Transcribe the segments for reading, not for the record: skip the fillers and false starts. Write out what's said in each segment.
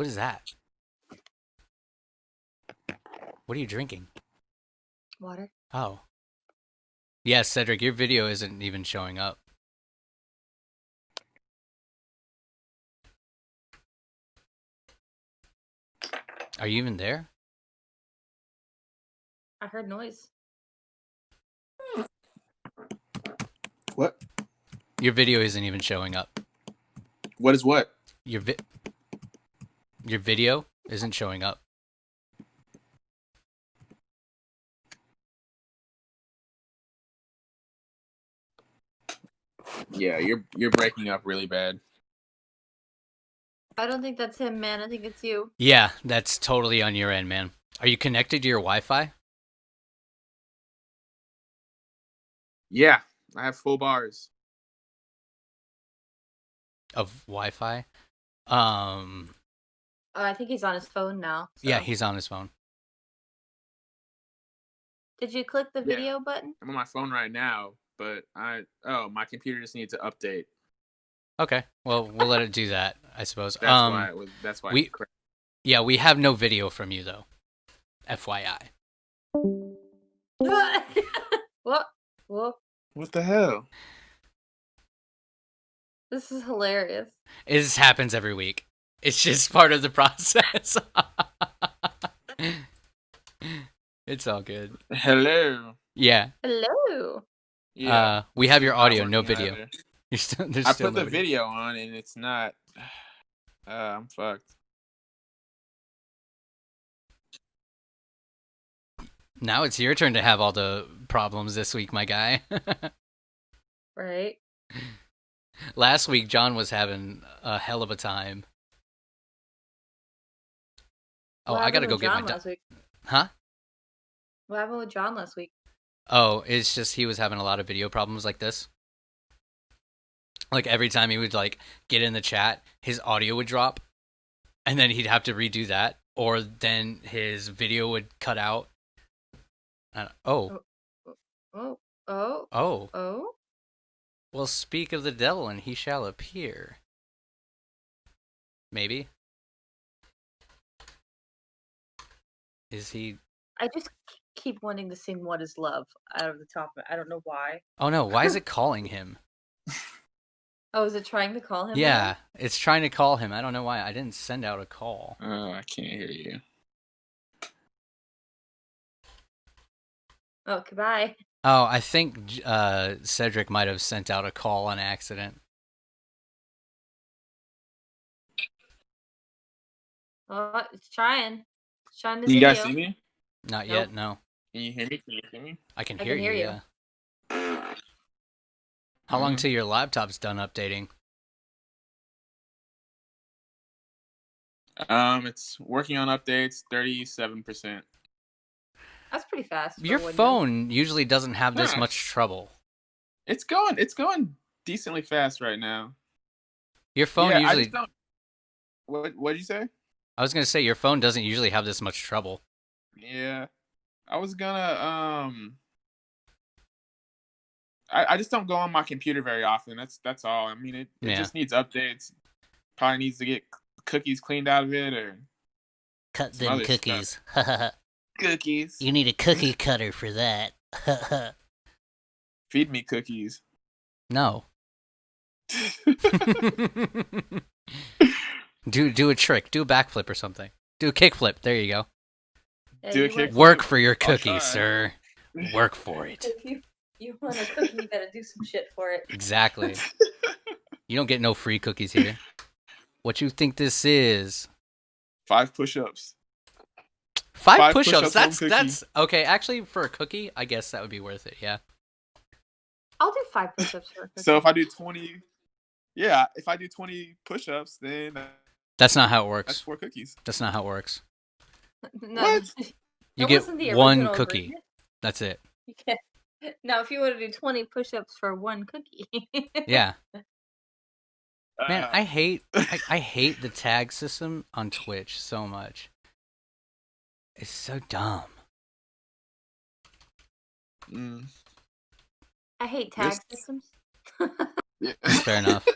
What is that? What are you drinking? Water. Oh. Yeah, Cedric, your video isn't even showing up. Are you even there? I heard noise. What? Your video isn't even showing up. What is what? Your video isn't showing up. Yeah, you're breaking up really bad. I don't think that's him, man. I think it's you. Yeah, that's totally on your end, man. Are you connected to your Wi-Fi? Yeah, I have full bars. Of Wi-Fi? I think he's on his phone now. So. Yeah, he's on his phone. Did you click the Yeah. video button? I'm on my phone right now, but my computer just needs to update. Okay, well, we'll let it do that, I suppose. That's why. Yeah, we have no video from you though. FYI. What? What? What the hell? This is hilarious. This happens every week. It's just part of the process. It's all good. Hello. Yeah. Hello. Yeah. We have your audio, no video. You're still, I put the video on and it's not. I'm fucked. Now it's your turn to have all the problems this week, my guy. Right. Last week, John was having a hell of a time. Oh, I gotta go get my. Huh? What happened with John last week? Oh, it's just he was having a lot of video problems like this. Like every time he would like get in the chat, his audio would drop, and then he'd have to redo that, or then his video would cut out. Oh. Well, speak of the devil, and he shall appear. Maybe. Is he? I just keep wanting to sing "What Is Love" out of the top. I don't know why. Oh no! Why is it calling him? Oh, is it trying to call him? Yeah, now? it's trying to call him. I don't know why. I didn't send out a call. Oh, I can't hear you. Oh, goodbye. Oh, I think Cedric might have sent out a call on accident. Oh, it's trying. It's trying to Do you guys see me? Not yet, no. Can you hear me? Can you hear me? I can hear you, yeah. How long till your laptop's done updating? It's working on updates, 37%. That's pretty fast. Your phone usually doesn't have this much trouble. It's going decently fast right now. Your phone usually. I just don't... What did you say? I was gonna say your phone doesn't usually have this much trouble. Yeah, I was gonna I just don't go on my computer very often. That's all. I mean, it just needs updates. Probably needs to get cookies cleaned out of it or cut them cookies. Cookies. You need a cookie cutter for that. Feed me cookies. No. Do a trick. Do a backflip or something. Do a kickflip. There you go. Yeah, do a kickflip. Work for your cookies, sir. Work for it. If you want a cookie, you gotta do some shit for it. Exactly. You don't get no free cookies here. What you think this is? 5 push-ups. 5 push-ups. That's okay. Actually, for a cookie, I guess that would be worth it. Yeah. I'll do 5 push-ups for a cookie. So if I do 20, if I do 20 push-ups, then that's not how it works. That's 4 cookies. That's not how it works. No, what? You get one cookie. Version. That's it. Okay. Now, if you want to do 20 push-ups for 1 cookie. Yeah. Man, I hate the tag system on Twitch so much. It's so dumb. I hate tag systems. Yeah. Fair enough.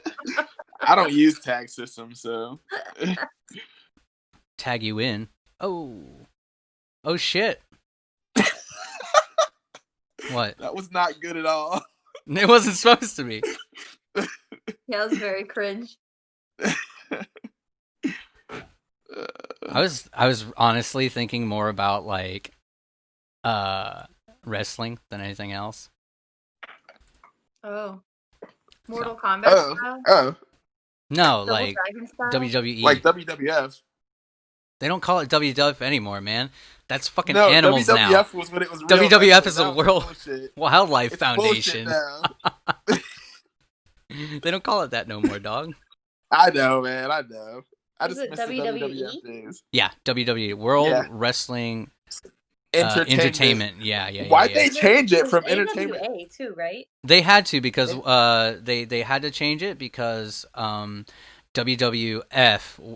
I don't use tag systems, so tag you in. Oh shit. What? That was not good at all. It wasn't supposed to be. Yeah, it was very cringe. I was honestly thinking more about like wrestling than anything else. Oh. Mortal Kombat style? Oh, No, Double like Dragon style? WWE. like WWF. They don't call it WWF anymore, man. That's fucking No, animals WWF now. was when it was real WWF wrestling. is a Now it's World bullshit. Wildlife It's Foundation. bullshit now. They don't call it that no more, dog. I know, man. I know. I Is just it miss the WWE? WWF days. Yeah, WWE, World Yeah. Wrestling Entertainment. Yeah. Why'd they change it was from AWA entertainment? too, right? They had to because they had to change it because WWF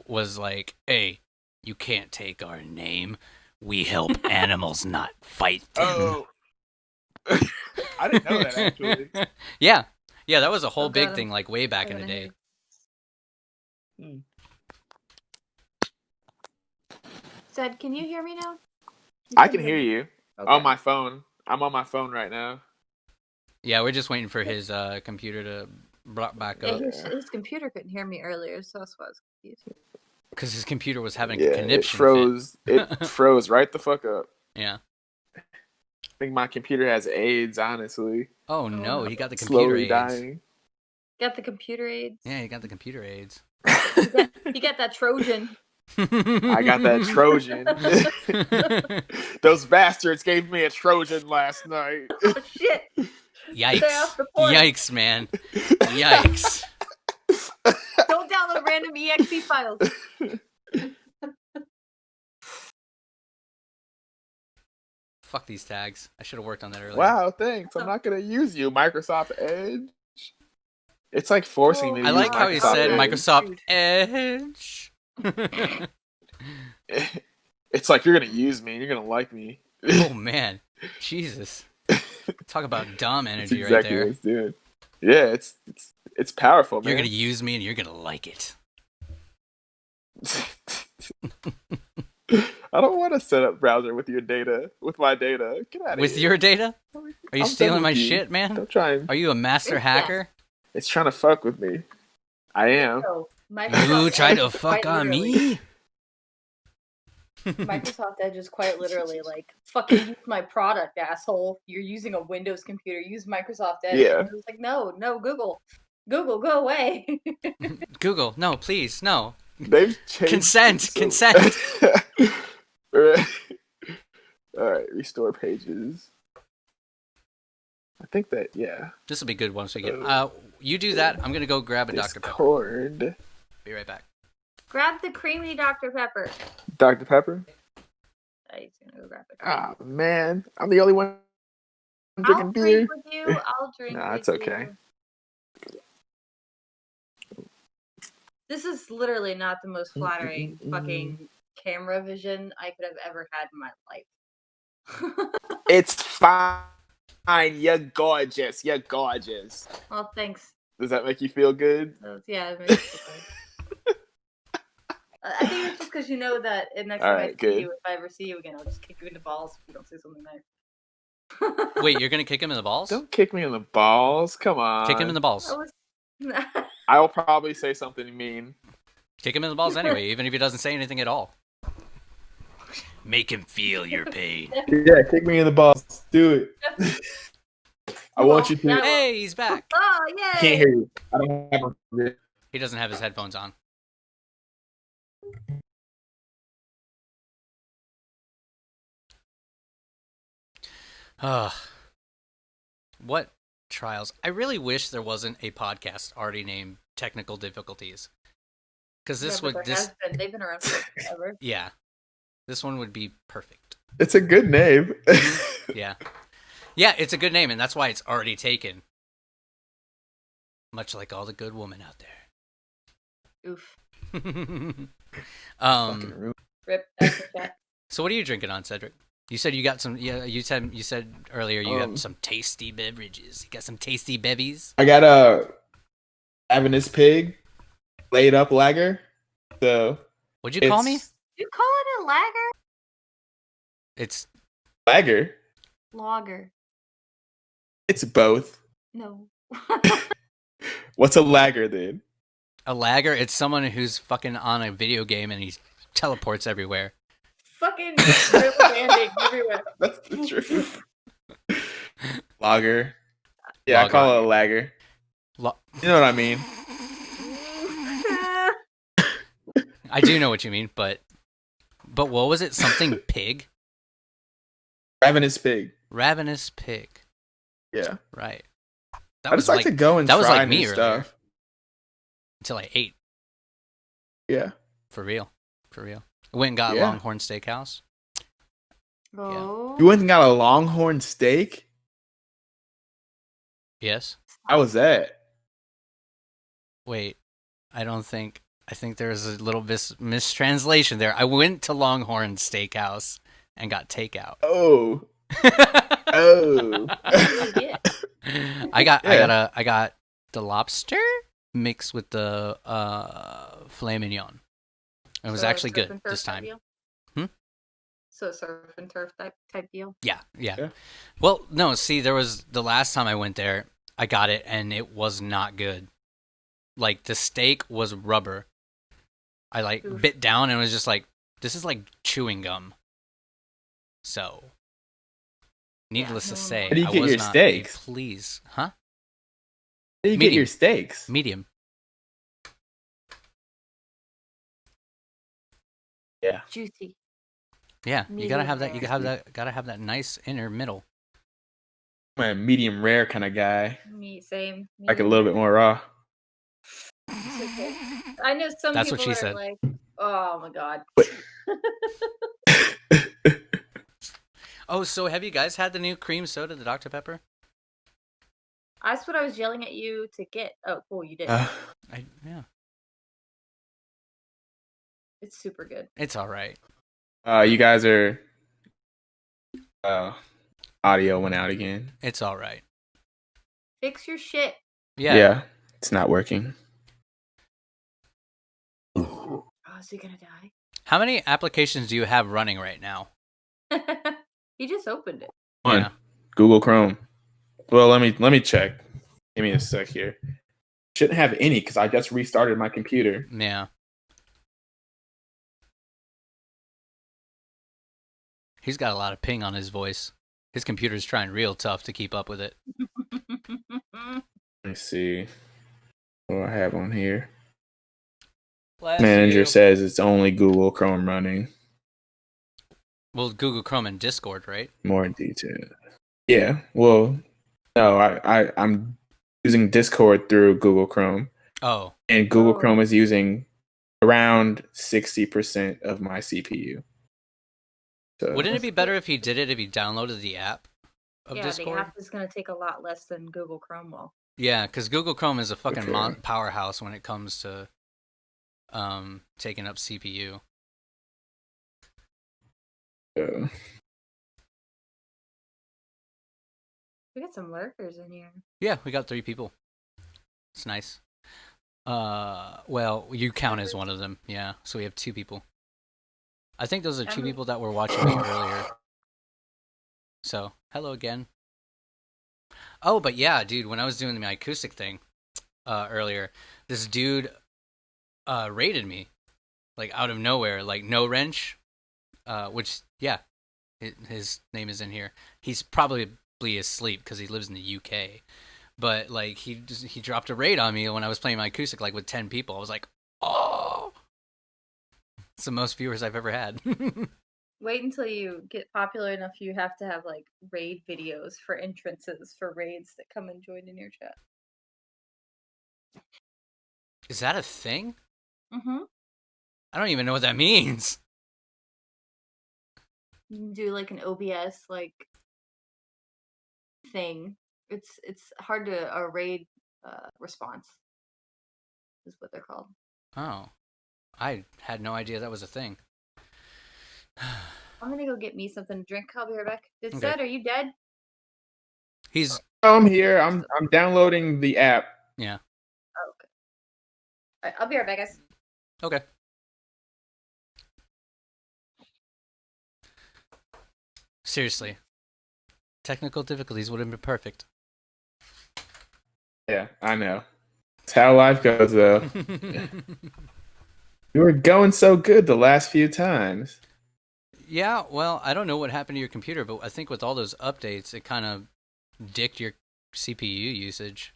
was like, hey, you can't take our name. We help animals, not fight them. Oh, I didn't know that actually. yeah, that was a whole Oh, big got 'em. thing, like way back in the day. Zed, can you hear me now? I can hear you Okay. on my phone. I'm on my phone right now. Yeah, we're just waiting for his computer to brought back Yeah, up his computer couldn't hear me earlier, so that's why I was confused. because his computer was having a Yeah, it conniption froze. fit. It froze right the fuck up. Yeah. I think my computer has AIDS. Honestly, Oh no, he got the computer slowly AIDS. dying. Got the computer aids. Yeah, he got the computer AIDS. You got that Trojan. I got that Trojan. Those bastards gave me a Trojan last night. Oh shit! Yikes! Stay off the porn. Yikes, man! Yikes! Don't download random exe files. Fuck these tags. I should have worked on that earlier. Wow, thanks. I'm not gonna use you, Microsoft Edge. It's like forcing me to I use like how he Microsoft said Edge. Microsoft Edge. It's like you're gonna use me. You're gonna like me. Oh man, Jesus! Talk about dumb That's energy exactly right what there. it's doing. Yeah, it's powerful, man. You're gonna use me and you're gonna like it. I don't want to set up browser with your data, with my data. Get out of With here. your data? Are you I'm stealing done my with you. shit, man? Don't try and. Are you a master Yeah. hacker? It's trying to fuck with me. I am. So, Microsoft You tried Edge to is fuck quite on literally- me? Microsoft Edge is quite literally like, fucking use my product, asshole. You're using a Windows computer. Use Microsoft Edge. Yeah. And it was like, no, Google. Google, go away. Google, no, please, no. They've changed. Consent, it consent. All right, restore pages. I think that This will be good once we get. You do that. I'm gonna go grab a Dr. Pepper. Discord. Be right back. Grab the creamy Dr. Pepper. Dr. Pepper. He's gonna go grab the creamy. Ah man, I'm the only one I'll drinking drink beer. with you. I'll drink Nah, with it's okay. you. This is literally not the most flattering fucking camera vision I could have ever had in my life. It's fine. You're gorgeous. You're gorgeous. Well, thanks. Does that make you feel good? Yeah, it makes me feel good. I think it's just because you know that next time Alright, I see good. you, if I ever see you again, I'll just kick you in the balls if you don't say something nice. Wait, you're gonna kick him in the balls? Don't kick me in the balls. Come on. Kick him in the balls. I was... I will probably say something mean. Kick him in the balls anyway, even if he doesn't say anything at all. Make him feel your pain. Yeah, kick me in the balls. Do it. I want you to. Yeah. Hey, he's back. Oh, yay! I can't hear you. I don't have a. He doesn't have his headphones on. What trials? I really wish there wasn't a podcast already named Technical Difficulties. Because this Yeah, but would there has been. They've been around forever. yeah. This one would be perfect. It's a good name. Yeah. Yeah, it's a good name, and that's why it's already taken. Much like all the good women out Oof. there. Rip. That's the chat. So what are you drinking on, Cedric? You said you got some. Yeah, you said earlier you have some tasty beverages. You got some tasty bevies. I got a Avenus Pig laid up lager. So What'd you call me? You call it a lagger? It's Lagger. Logger. It's both. No. What's a lagger then? a lagger. It's someone who's fucking on a video game and he teleports everywhere. Fucking rubber banding everywhere. That's the truth. Logger. Yeah, I call it a lagger. You know what I mean? I do know what you mean, but what was it? Something pig? Ravenous pig. Ravenous pig. Yeah. Right. I just like to go and that was try like me new stuff. Until I ate. Yeah. For real. For real. I went and got Longhorn Steakhouse. Oh. You went and got a Longhorn steak? Yes. How was that? Wait. I think there's a little mistranslation there. I went to Longhorn Steakhouse and got takeout. Oh. Oh. I got the lobster mixed with the filet mignon. It was actually good this time. So surf and turf type deal. Yeah. Well, no, see, there was the last time I went there, I got it and it was not good. Like the steak was rubber. I bit down and it was just like, this is like chewing gum. So, needless to say, how do you I get was your not steaks? pleased, huh? How do you get your steaks? Medium. Yeah. Juicy. Yeah, you gotta have that. Medium Gotta have that nice inner middle. I'm a medium rare kind of guy. Me, same. Like a little bit more raw. Okay. I know some That's people what she are said. like, oh my god. Oh, so have you guys had the new cream soda, the Dr. Pepper? That's what I was yelling at you to get. Oh, cool, you did. Yeah. It's super good. It's all right. You guys are. Audio went out again. It's all right. Fix your shit. Yeah. It's not working. Oh, is he gonna die? How many applications do you have running right now? He just opened it. One. Yeah. Google Chrome. Well, let me check. Give me a sec here. Shouldn't have any because I just restarted my computer. Yeah. He's got a lot of ping on his voice. His computer's trying real tough to keep up with it. Let me see what I have on here. Bless Manager you. says it's only Google Chrome running. Well, Google Chrome and Discord, right? More in detail. Yeah. Well, no, I'm using Discord through Google Chrome. Oh. And Google Chrome is using around 60% of my CPU. So, Wouldn't it be better if he downloaded the app of Discord? The app is going to take a lot less than Google Chrome will. Yeah, because Google Chrome is a fucking powerhouse when it comes to taking up CPU. Yeah. We got some lurkers in here. Yeah, we got 3 people. It's nice. Well, you count as one of them. Yeah, so we have 2 people. I think those are 2 people that were watching me earlier. So, hello again. Oh, but yeah, dude, when I was doing my acoustic thing earlier, this dude raided me, like out of nowhere, like No Wrench, which, yeah, his name is in here. He's probably asleep because he lives in the UK. But, like, he dropped a raid on me when I was playing my acoustic, like, with 10 people. I was like, oh! It's the most viewers I've ever had. Wait until you get popular enough you have to have, like, raid videos for entrances for raids that come and join in your chat. Is that a thing? Mm-hmm. I don't even know what that means. You can do, like, an OBS, like, thing. It's hard to a raid response is what they're called. Oh. I had no idea that was a thing. I'm gonna go get me something to drink. I'll be right back. It's Okay. Zed, are you dead? I'm here. I'm downloading the app. Yeah. Oh, okay. Alright, I'll be right back, guys. Okay. Seriously. Technical difficulties would have been perfect. Yeah, I know. It's how life goes, though. You were going so good the last few times. Yeah, well, I don't know what happened to your computer, but I think with all those updates, it kind of dicked your CPU usage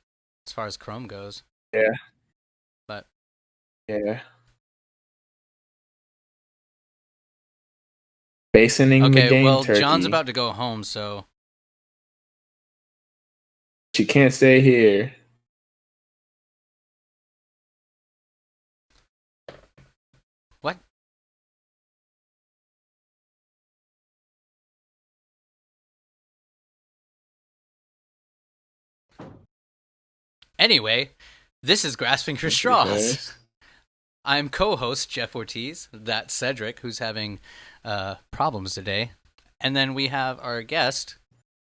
as far as Chrome goes. Yeah. But yeah. Basoning the okay, game, well, Turkey. John's about to go home, so She can't stay here. what? Anyway, this is Grasping for Straws. I'm co-host Jeff Ortiz. That's Cedric, who's having problems today. And then we have our guest,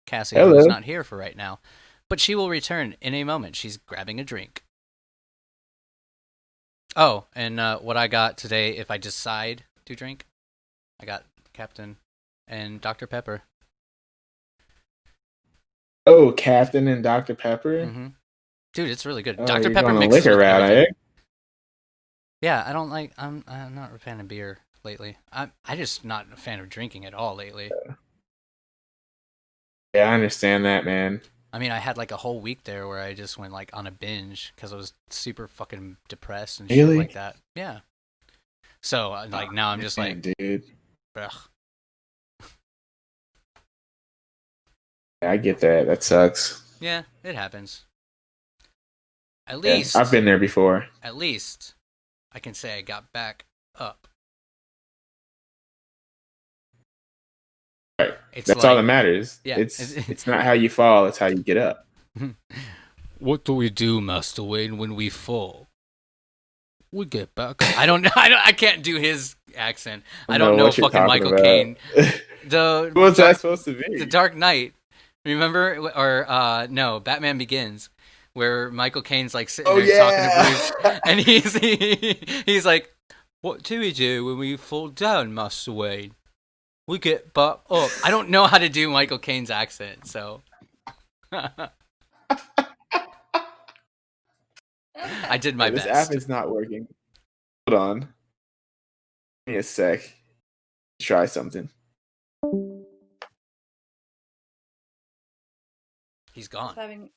Cassie, Hello. who's not here for right now. But she will return in a moment. She's grabbing a drink. Oh, and what I got today, if I decide to drink, I got Captain and Dr. Pepper. Oh, Captain and Dr. Pepper? Mm-hmm. Dude, it's really good. Oh, Dr. you're Pepper going mixes liquor with route, everything. eh? Yeah, I don't like. I'm not a fan of beer lately. I just not a fan of drinking at all lately. Yeah, I understand that, man. I mean, I had like a whole week there where I just went like on a binge because I was super fucking depressed and shit Really? like that. Yeah. So like now I'm just like, dude. ugh. I get that. That sucks. Yeah, it happens. At Yeah, least I've been there before. At least I can say I got back up. Right. It's That's like, all that matters. Yeah. It's not how you fall, it's how you get up. What do we do, Master Wayne, when we fall? We get back. I can't do his accent. I don't know what you're fucking talking Michael about. Caine. The What's that supposed to be? The Dark Knight. Remember, or no, Batman Begins, where Michael Caine's like sitting there talking to Bruce, and he's like, "What do we do when we fall down, Master Wayne? We get back up." I don't know how to do Michael Caine's accent, so I did my This best. app is not working. Hold on. Give me a sec. Try something. He's gone. Having...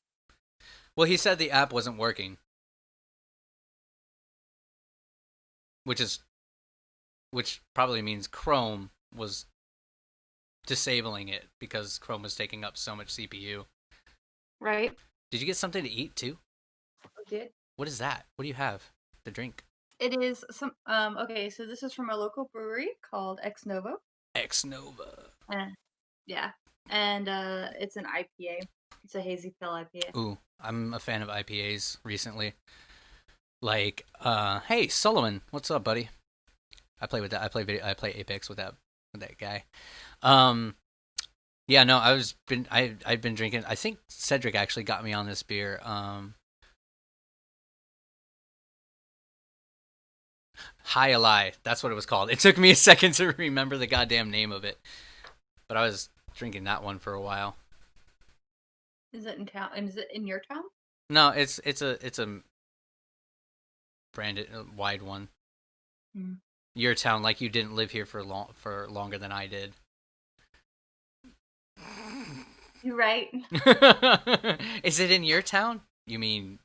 Well, he said the app wasn't working, which probably means Chrome was disabling it because Chrome was taking up so much CPU. Right. Did you get something to eat too? I did. What is that? What do you have? The drink? It is some. Okay, so this is from a local brewery called Ex Novo. Ex Nova. Yeah, and it's an IPA. It's a hazy pale IPA. Ooh, I'm a fan of IPAs recently. Like, hey Solomon, what's up, buddy? I play with that. I play Apex with that guy. Yeah, no, I've been drinking. I think Cedric actually got me on this beer. High Ally, that's what it was called. It took me a second to remember the goddamn name of it, but I was drinking that one for a while. Is it in town? And is it in your town? No, it's a branded wide one. Hmm. Your town, like you didn't live here for longer than I did. You're right. Is it in your town? You mean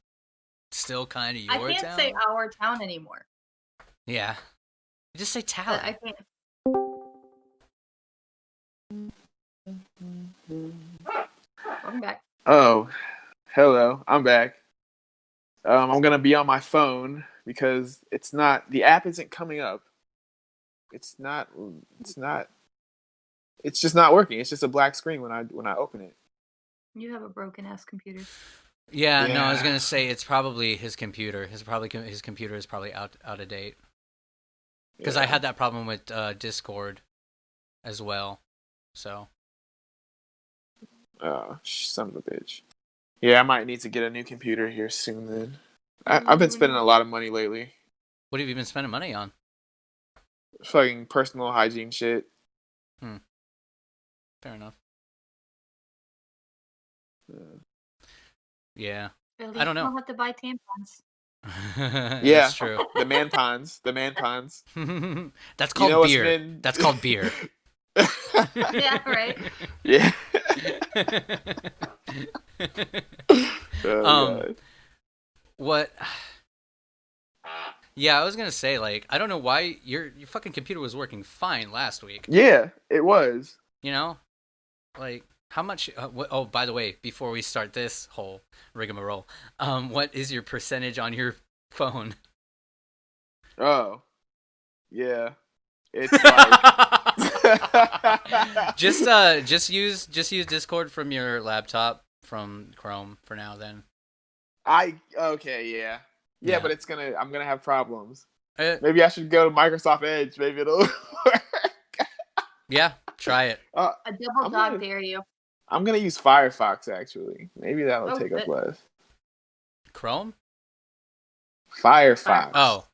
still kind of your town? I can't say our town anymore. Yeah. Just say town. I can't. Welcome back. Oh, hello. I'm back. I'm gonna be on my phone because the app isn't coming up. It's just not working. It's just a black screen when I open it. You have a broken ass computer. Yeah, no, I was Yeah. gonna say it's probably his computer. His computer is probably out of date. Because I Yeah. had that problem with Discord as well. So Oh, son of a bitch. Yeah, I might need to get a new computer here soon. Then I've been spending a lot of money lately. what have you been spending money on? Fucking personal hygiene shit. Fair Fair enough. Uh, Yeah. At I least don't know. you don't have to buy tampons. Yeah. That's true. The man pons. The man pons. That's You know called what's beer. been- That's called beer. Yeah, right. Yeah. Oh, Um, God. What? Yeah, I was gonna say, like, I don't know why your fucking computer was working fine last week. Yeah, it was. You know, like how much? Oh, by the way, before we start this whole rigmarole, what is your percentage on your phone? Oh. Yeah. It's like just use Discord from your laptop from Chrome for now. Then okay, yeah. Yeah. But I'm gonna have problems. Uh, Maybe I should go to Microsoft Edge. Maybe it'll work. yeah, try it. A double I'm dog gonna- dare you. I'm gonna use Firefox actually. Maybe that'll Oh, take up good. less. Chrome. Firefox. Oh,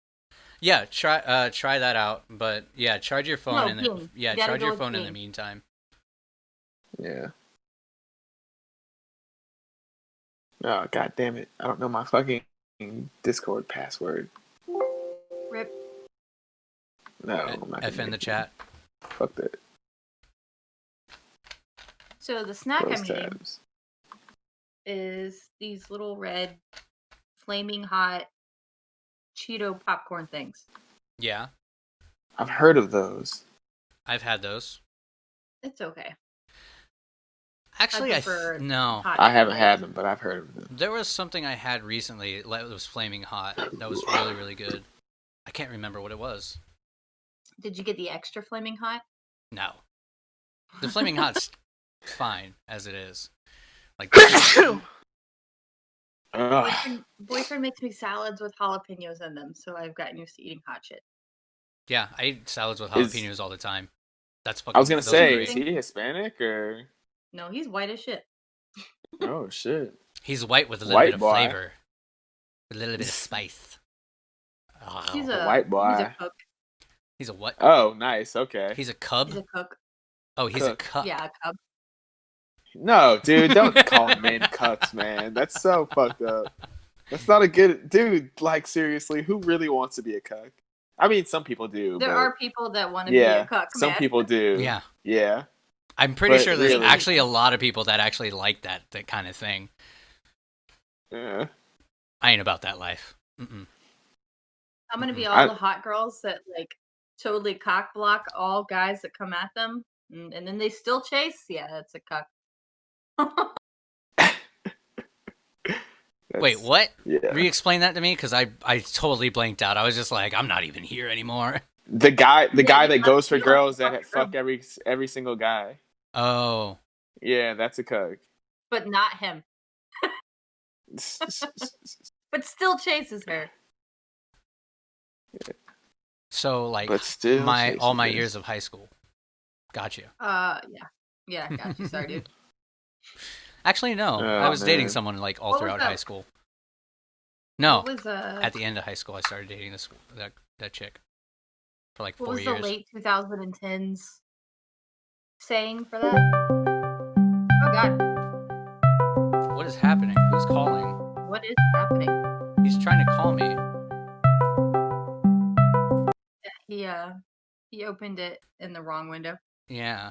yeah. Try that out. But yeah, charge your phone No, in the Bing. yeah You gotta charge go your with phone in the Bing. meantime. Yeah. Oh, god damn it. I don't know my fucking Discord password. Rip. No, I'm not F gonna in the make it. chat. Fuck that. So the snack Close I'm eating tabs. is these little red, flaming hot Cheeto popcorn things. Yeah, I've heard of those. I've had those. It's okay. Actually, prefer no. hot I haven't Cheetos. had them, but I've heard of them. There was something I had recently that was flaming hot. That was really, really good. I can't remember what it was. Did you get the extra flaming hot? No. The flaming hot's fine as it is. Like, Ugh. Boyfriend makes me salads with jalapenos in them, so I've gotten used to eating hot shit. yeah, I eat salads with Is- jalapenos all the time. That's fucking. I was gonna those are say, great. is he Hispanic or? No, he's white as shit. Oh shit! He's white with a little White bit of boy. flavor, a little bit of spice. Oh, He's a a white boy. He's a cook. he's a what? Oh, nice. Okay. He's a cub. He's a cook. Oh, he's a cook. cup. Yeah, a cub. No, dude, don't call men cucks, man. That's so fucked up. That's not a good dude. Like seriously, who really wants to be a cuck? I mean, some people do. There but are people that want to yeah, be a cook. some man. people do. Yeah, Yeah. I'm pretty But sure there's really- actually a lot of people that actually like that kind of thing. Yeah. I ain't about that life. Mm-mm. I'm gonna be Mhm. all the hot girls that like totally cock block all guys that come at them, and then they still chase. Yeah, that's a cuck. Wait, That's- what? Yeah. Re-explain that to me, because I totally blanked out. I was just like, I'm not even here anymore. The guy Yeah, that you goes for don't girls fuck that them. fuck every single guy. Oh, Yeah, that's a cuck. But not him. But still chases her. so like But still, all my chases years of high school. Got you. Yeah, got you. Sorry, dude. Actually, no. Oh, I was dating man. someone like all What was throughout that? high school. No, What was at the end of high school, I started dating that chick for like what 4 was years. the late 2010s saying for that? Oh God, What is happening? Who's calling? what is happening? He's trying to call me. He opened it in the wrong window. Yeah.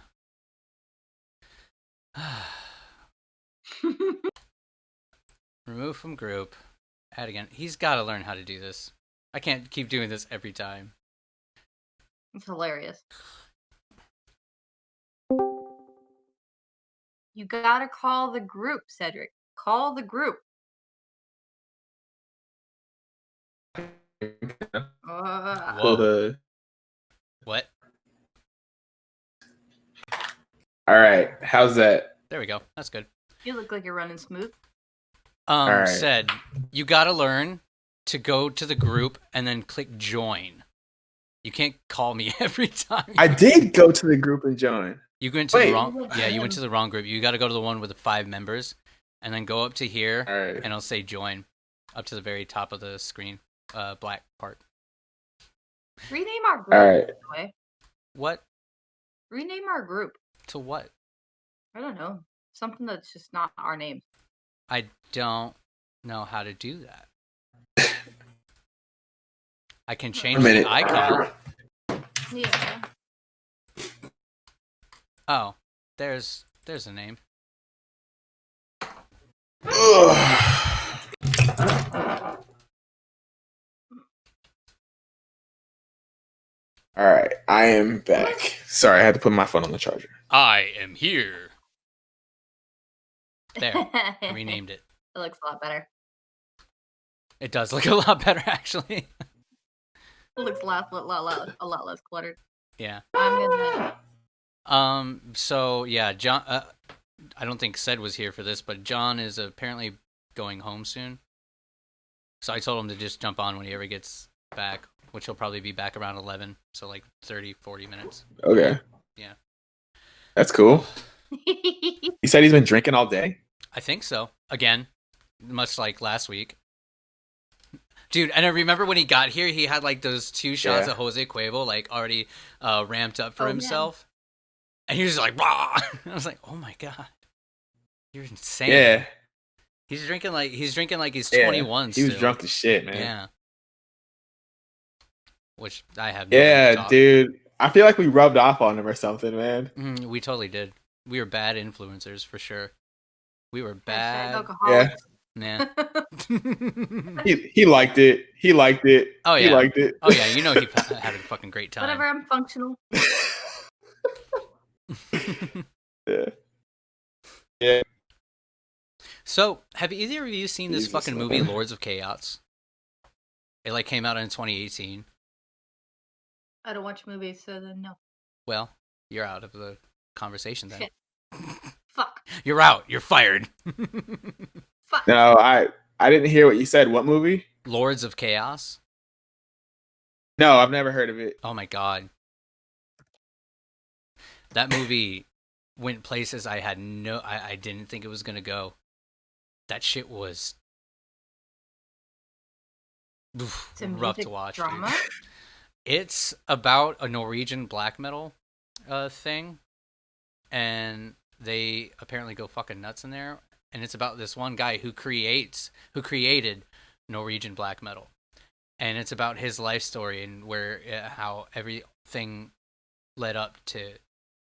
Remove from group. Add again. He's got to learn how to do this. I can't keep doing this every time. It's hilarious. You gotta call the group, Cedric. Call the group. Whoa. What? All right, how's that? There we go. That's good. You look like you're running smooth. right. Said you got to learn to go to the group and then click join. You can't call me every time. I did go to the group and join. You went to Wait. the wrong. Yeah, you went to the wrong group. You got to go to the one with the 5 members, and then go up to here, All right. and it'll say join, up to the very top of the screen, black part. Rename our group. All right. By the way. What? Rename our group. To what? I don't know. Something that's just not our name. I don't know how to do that. I can change A minute. the icon. Yeah. Oh, there's a name. All right, I am back. Sorry, I had to put my phone on the charger. I am here. There, I It renamed it. looks a lot better. It does look a lot better, actually. It looks a lot less cluttered. Yeah. I'm gonna. So yeah, John. I don't think Sed was here for this, but John is apparently going home soon. So I told him to just jump on when he ever gets back, which he'll probably be back around 11. So like 30, 40 minutes. Okay. Yeah. That's cool. He said he's been drinking all day. I think so. Again, much like last week. Dude, and I remember when he got here, he had like those 2 shots Yeah. of Jose Cuervo like already ramped up for Oh, yeah. himself. And he was just like, "Rah!" I was like, oh my god. You're insane. Yeah. He's drinking like he's Yeah. 21 He was still. drunk as shit, man. Yeah. Which I have no Yeah, thought. dude. I feel like we rubbed off on him or something, man. We totally did. We were bad influencers for sure. We were Hashtag bad. alcoholics. Yeah. He liked it. He liked it. Oh, He yeah. liked it. Oh yeah, you know he had a fucking great time. Whatever, I'm functional. Yeah. So, have either of you seen this Jesus, fucking movie, man. Lords of Chaos? It like came out in 2018. I don't watch movies, so then no. Well, you're out of the conversation then. Shit. Fuck. You're out. You're fired. Fuck. No, I didn't hear what you said. What movie? Lords of Chaos. No, I've never heard of it. Oh my god. That movie went places I didn't think it was gonna go. That shit was It's a rough to music watch. drama. Dude. It's about a Norwegian black metal thing, and they apparently go fucking nuts in there. And it's about this one guy who created Norwegian black metal, and it's about his life story and how everything led up to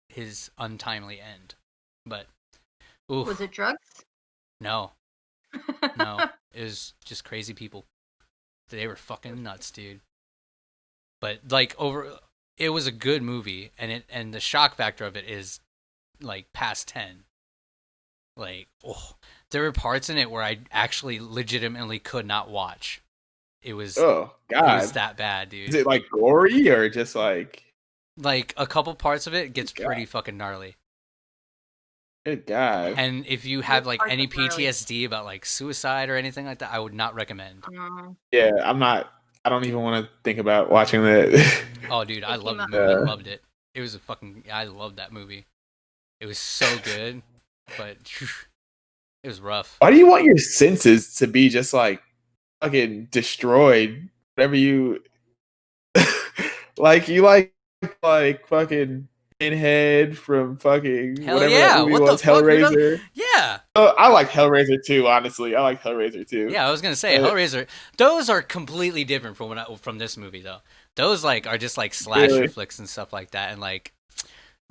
his untimely end. But oof, Was it drugs? no, no, it was just crazy people. They were fucking nuts, dude. But like it was a good movie, and the shock factor of it is like past 10. Like, there were parts in it where I actually legitimately could not watch. It was Oh it God. was that bad, dude. Is it like gory or just like? Like a couple parts of it gets God. pretty fucking gnarly. Good God. And if you have like parts any are gnarly? PTSD about like suicide or anything like that, I would not recommend. Yeah, I'm not. I don't even want to think about watching that. Oh, dude, I It loved the came movie. out- Loved it. It was I loved that movie. It was so good, but it was rough. Why do you want your senses to be just like fucking destroyed? Whatever you like, you like fucking Pinhead from fucking Hell whatever yeah, that movie what the was, fuck, dude? Hellraiser. Yeah, Oh, I like Hellraiser too. Honestly, I like Hellraiser too. yeah. I was gonna say Hellraiser. Those are completely different from this movie, though. Those like are just like slasher Really? flicks and stuff like that, and like.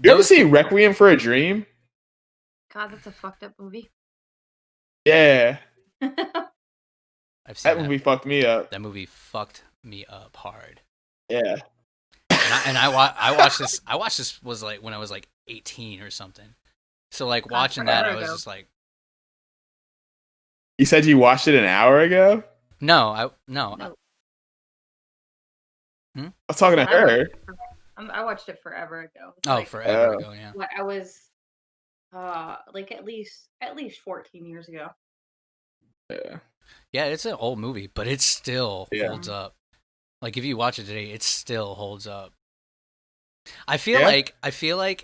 You ever those- see Requiem for a Dream? God, that's a fucked up movie. Yeah, I've seen that movie fucked me up. That movie fucked me up hard. Yeah. And I watched this. I watched this was like when I was like 18 or something. So like God, watching that, I forever was ago. just like, You said you watched it an hour ago? no. No. I was talking to her. I watched it forever ago. Oh, Like, forever Oh. ago, yeah. What I was, like at least 14 years ago. Yeah. Yeah, it's an old movie, but it still Yeah. holds up. Like if you watch it today, it still holds up. I feel Yeah? like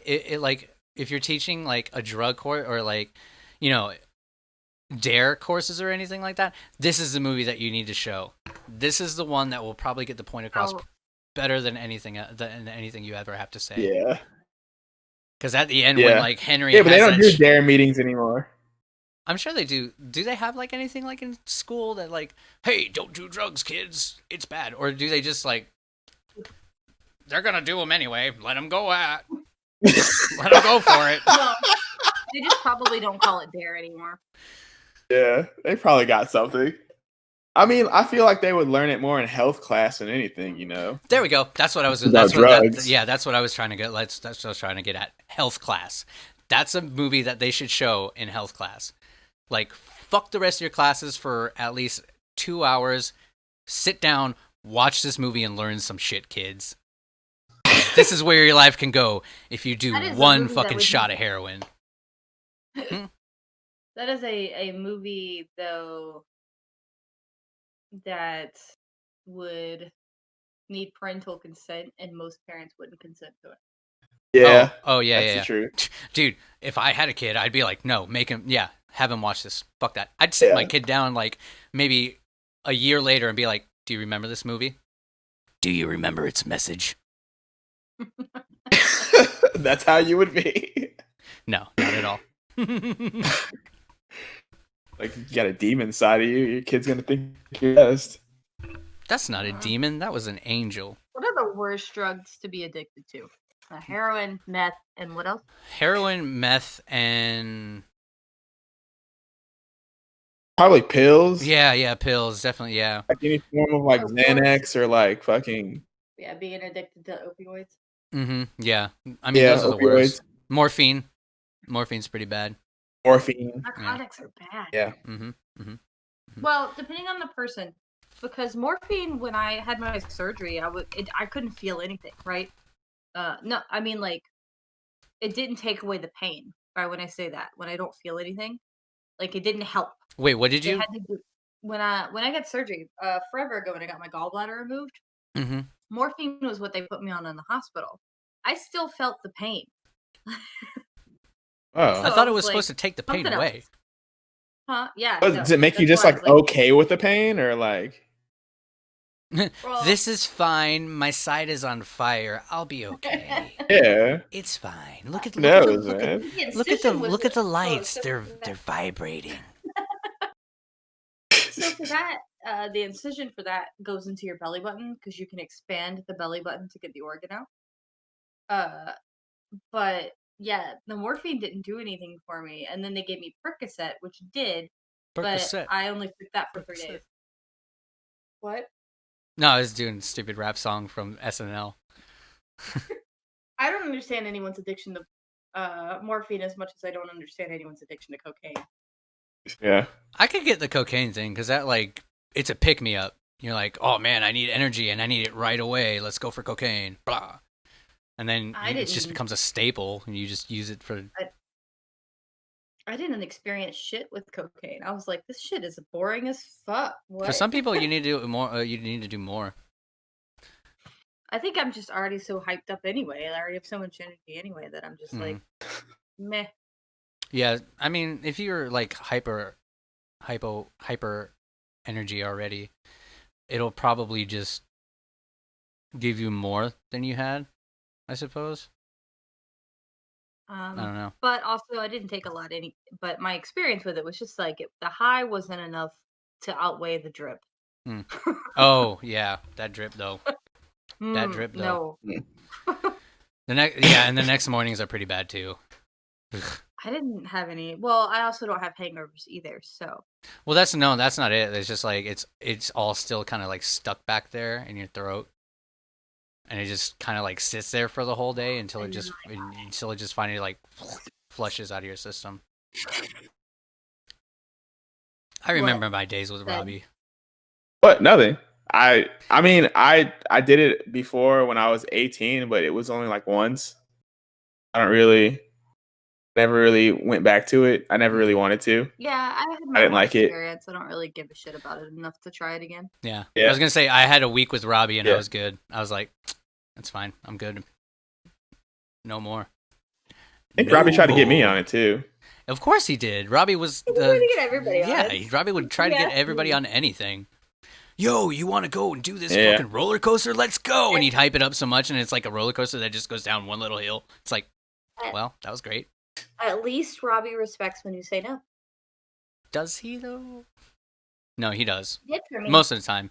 it like if you're teaching like a drug course or like, you know, dare courses or anything like that, this is the movie that you need to show. This is the one that will probably get the point across Oh. better than anything you ever have to say. Yeah. Because at the end, when Yeah. like Henry, Yeah, but they has don't that do dare meetings anymore. I'm sure they do. Do they have like anything like in school that like, hey, don't do drugs, kids, it's bad, or do they just like, they're gonna do them anyway, let them go at, let them go for it. No, they just probably don't call it dare anymore. Yeah, they probably got something. I mean, I feel like they would learn it more in health class than anything, you know. There we go. That's what I was. About That's what. drugs. That's what I was trying to get. That's what I was trying to get at. Health class. That's a movie that they should show in health class. Like, fuck the rest of your classes for at least 2 hours. Sit down, watch this movie, and learn some shit, kids. This is where your life can go if you do That is a one movie that fucking would- shot of heroin. That is a movie though that would need parental consent, and most parents wouldn't consent to it. Yeah, Oh yeah, that's yeah. the truth. Dude, if I had a kid, I'd be like, no, make him, have him watch this. Fuck that. I'd sit my Yeah. kid down like maybe a year later and be like, do you remember this movie? Do you remember its message? That's how you would be. No, not at all. Like, you got a demon side of you. Your kid's gonna think you're best. That's not a demon. That was an angel. What are the worst drugs to be addicted to? Heroin, meth, and what else? Heroin, meth, and Probably pills. yeah, pills, definitely, yeah. Like any form of like Of course. Xanax or like fucking Yeah, being addicted to opioids. Mm-hmm. Yeah. I mean, yeah, those are the opioids, worst. Morphine. Morphine's pretty bad. morphine. Narcotics are bad. Yeah. Mm-hmm. Well, depending on the person, because morphine, when I had my surgery, I couldn't feel anything, right? No, I mean like, it didn't take away the pain. Right? When I say that, when I don't feel anything, like it didn't help. Wait, what did They you? had to do when I got surgery forever ago when I got my gallbladder removed. Mm-hmm. Morphine was what they put me on in the hospital. I still felt the pain. Oh, I thought it So, was like, supposed to take the pain something away. else. Huh? Yeah. but no, does it make you that's just why I like was okay with the pain or like? Well- This is fine. My side is on fire. I'll be okay. Yeah. It's fine. Look at Who look at knows, look at man? look at the look at the lights. They're vibrating. So for that, the incision for that goes into your belly button because you can expand the belly button to get the organ out. But yeah, the morphine didn't do anything for me, and then they gave me Percocet, which did, Percocet. but I only took that for 3 Percocet. days. What? No, I was doing a stupid rap song from SNL. I don't understand anyone's addiction to morphine as much as I don't understand anyone's addiction to cocaine. Yeah. I could get the cocaine thing because that like it's a pick me up. You're like, oh man, I need energy and I need it right away. Let's go for cocaine. Blah. And then it just didn't- becomes a staple, and you just use it for. I didn't experience shit with cocaine. I was like, this shit is boring as fuck. What? For some people, you need to do more. You need to do more. I think I'm just already so hyped up anyway. I already have so much energy anyway that I'm just like, meh. Yeah, I mean, if you're like hyper energy already, it'll probably just give you more than you had, I suppose. I don't know. But also, I didn't take a lot any. But my experience with it was just like the high wasn't enough to outweigh the drip. Oh yeah, that drip though. That drip, though. No, And the next mornings are pretty bad too. I didn't have any. Well, I also don't have hangovers either. So Well, that's not it. It's just like it's all still kind of like stuck back there in your throat, and it just kind of like sits there for the whole day until it just finally like flushes out of your system. I remember my days with Then- Robbie. What? Nothing. I mean, I did it before when I was 18, but it was only like once. Never really went back to it. I never really wanted to. yeah, I had my didn't own like it. experience. I don't really give a shit about it enough to try it again. Yeah. Yeah. I was gonna say I had a week with Robbie and I Yeah. was good. I was like, that's fine. I'm good. No more. I think Robbie tried to get me on it too. Of course he did. Robbie was We're gonna get everybody on yeah. it. Robbie would try to get Yeah. everybody on anything. Yo, you want to go and do this Yeah. fucking roller coaster? Let's go! And he'd hype it up so much, and it's like a roller coaster that just goes down one little hill. It's like, Well, that was great. At least Robbie respects when you say no. Does he though? No, he does. He did for me. Most of the time.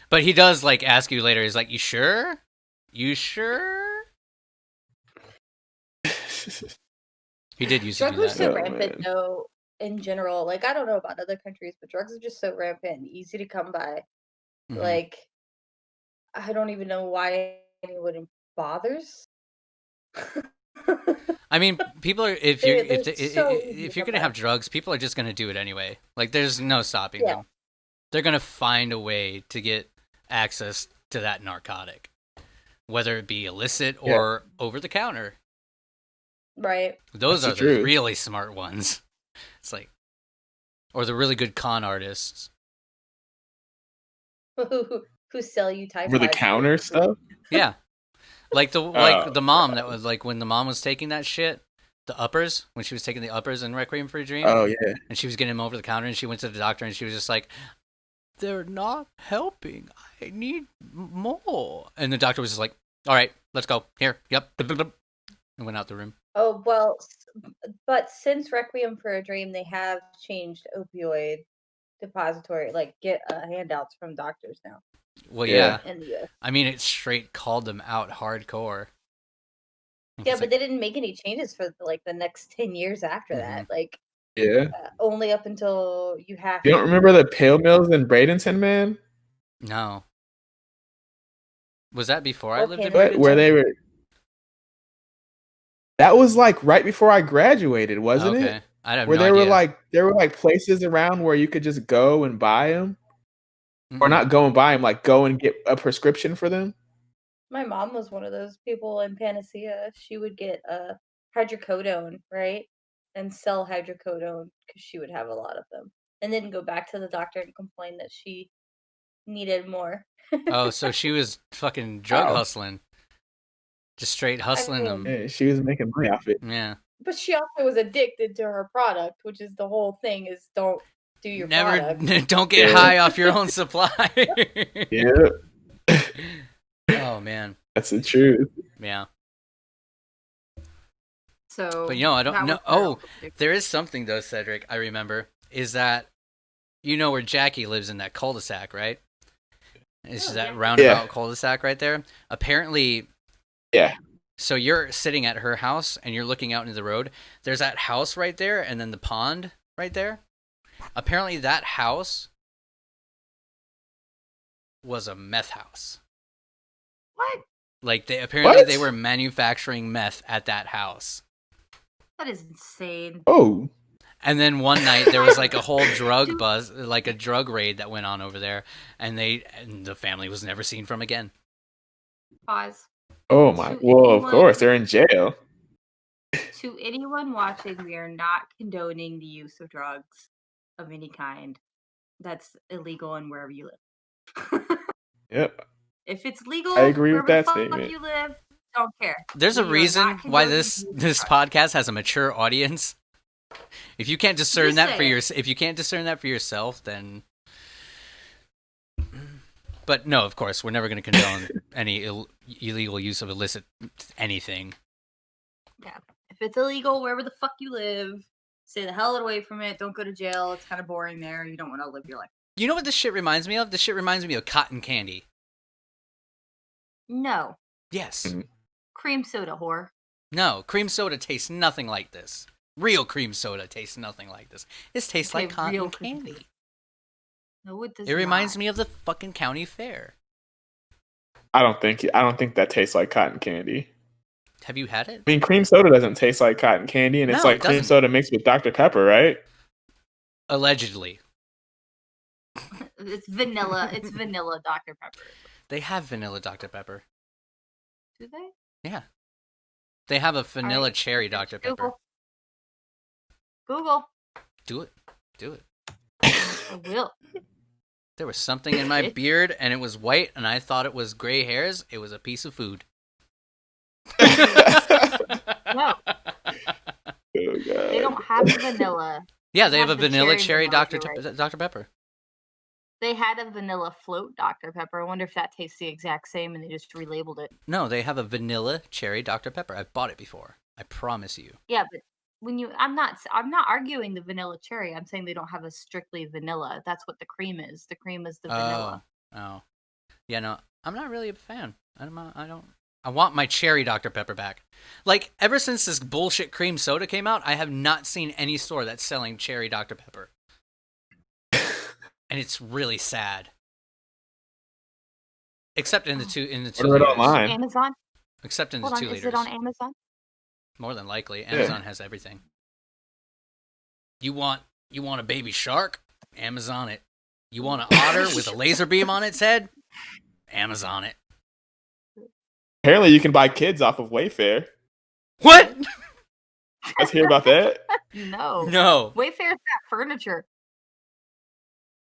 But he does like ask you later. He's like, "You sure? You sure?" He did used to Drugs do are that. so Oh, rampant, man. though, in general. Like, I don't know about other countries, but drugs are just so rampant and easy to come by. Mhm. Like, I don't even know why anyone bothers. I mean, people are if They're- you're they're so easy if to you're come gonna by. have drugs, people are just gonna do it anyway. Like, there's no stopping Yeah. them. They're gonna find a way to get access to that narcotic, whether it be illicit Yeah. or over the counter. Right. Those That's are the the truth. really smart ones. It's like, or the really good con artists. Who sell you type Over the counter stuff. Yeah, like the mom that was like when the mom was taking that shit, the uppers when she was taking the uppers in Requiem for a Dream, Oh yeah. and she was getting them over the counter, and she went to the doctor, and she was just like, "They're not helping. I need more." And the doctor was just like, "All right, let's go. Here, yep," and went out the room. Oh, well, but since Requiem for a Dream, they have changed opioid depository, like get handouts from doctors now Well, Yeah. yeah. in the US. I mean, it straight called them out hardcore. Yeah, It's but like, they didn't make any changes for like the next 10 years after that. Like Yeah. only up until you have You don't to. remember the Pale Mills in Bradenton, man? no. Was that before I Or lived in Panama. What? Where Bradenton? they were? That was like right before I graduated, wasn't Okay. it? I have Where no there idea. were like places around where you could just go and buy them, or Mhm. not go and buy them, like go and get a prescription for them. My mom was one of those people in Panacea. She would get hydrocodone, right? And sell hydrocodone because she would have a lot of them. And then go back to the doctor and complain that she needed more. Oh, so she was fucking drug Wow. hustling. Just straight hustling mean- them. Yeah, she was making money off it. Yeah. But she also was addicted to her product, which is the whole thing is don't do your Never product. don't get Yeah. high off your own supply. Yeah, Oh man. that's the truth. Yeah. So But I don't that know. was her Oh, option. there is something though, Cedric, I remember, is that you know where Jackie lives in that cul-de-sac, right? It's Oh, that yeah. roundabout Yeah. cul-de-sac right there. Apparently, Yeah. so you're sitting at her house and you're looking out into the road. There's that house right there and then the pond right there. Apparently that house was a meth house. What? Like apparently What? they were manufacturing meth at that house. That is insane. Oh, And then one night there was like a whole drug buzz, like a drug raid that went on over there, and the family was never seen from again. Pause. oh my! To Well, of anyone- course they're in jail. To anyone watching, we are not condoning the use of drugs of any kind. That's illegal in wherever you live. Yep. If it's legal, I agree with wherever the that fuck statement. you live, don't care. There's a We are reason not why condoning this the use of this drugs. podcast has a mature audience. If you can't discern Just that for saying. if you can't discern that for yourself, then. But no, of course, we're never going to condone any illegal use of illicit anything. Yeah. If it's illegal wherever the fuck you live, stay the hell away from it. Don't go to jail. It's kind of boring there. You don't want to live your life. You know what this shit reminds me of? This shit reminds me of cotton candy. No. Yes. Mhm. Cream soda, whore. No, cream soda tastes nothing like this. Real cream soda tastes nothing like this. This tastes Okay, like cotton real cream candy. No, it does It reminds not. me of the fucking county fair. I don't think that tastes like cotton candy. Have you had it? I mean, cream soda doesn't taste like cotton candy, and it's No, like it cream doesn't. soda mixed with Dr. Pepper, right? Allegedly. It's vanilla. It's vanilla Dr. Pepper. They have vanilla Dr. Pepper. Do they? Yeah. They have a vanilla Alright, cherry Dr. Pepper. Google. Google. Do it. Do it. I will. There was something in my beard and it was white and I thought it was gray hairs. It was a piece of food. No, Oh, God. they don't have vanilla. Yeah, they have a have the vanilla cherry cherry vanilla, Dr. you're right. Dr. Pepper. They had a vanilla float Dr. Pepper. I wonder if that tastes the exact same and they just relabeled it. No, they have a vanilla cherry Dr. Pepper. I've bought it before. I promise you. Yeah, but I'm not arguing the vanilla cherry. I'm saying they don't have a strictly vanilla. That's what the cream is. The cream is the vanilla. Oh. Yeah, no, I'm not really a fan. I want my cherry Dr. Pepper back. Like, ever since this bullshit cream soda came out, I have not seen any store that's selling cherry Dr. Pepper. And it's really sad. Except in the two Order it liters. online. Amazon. Except in the Hold on, 2 liters. is it on Amazon? More than likely, Amazon has everything. You want a baby shark? Amazon it. You want an otter with a laser beam on its head? Amazon it. Apparently, you can buy kids off of Wayfair. What? You guys hear about that? No. No. Wayfair's got furniture.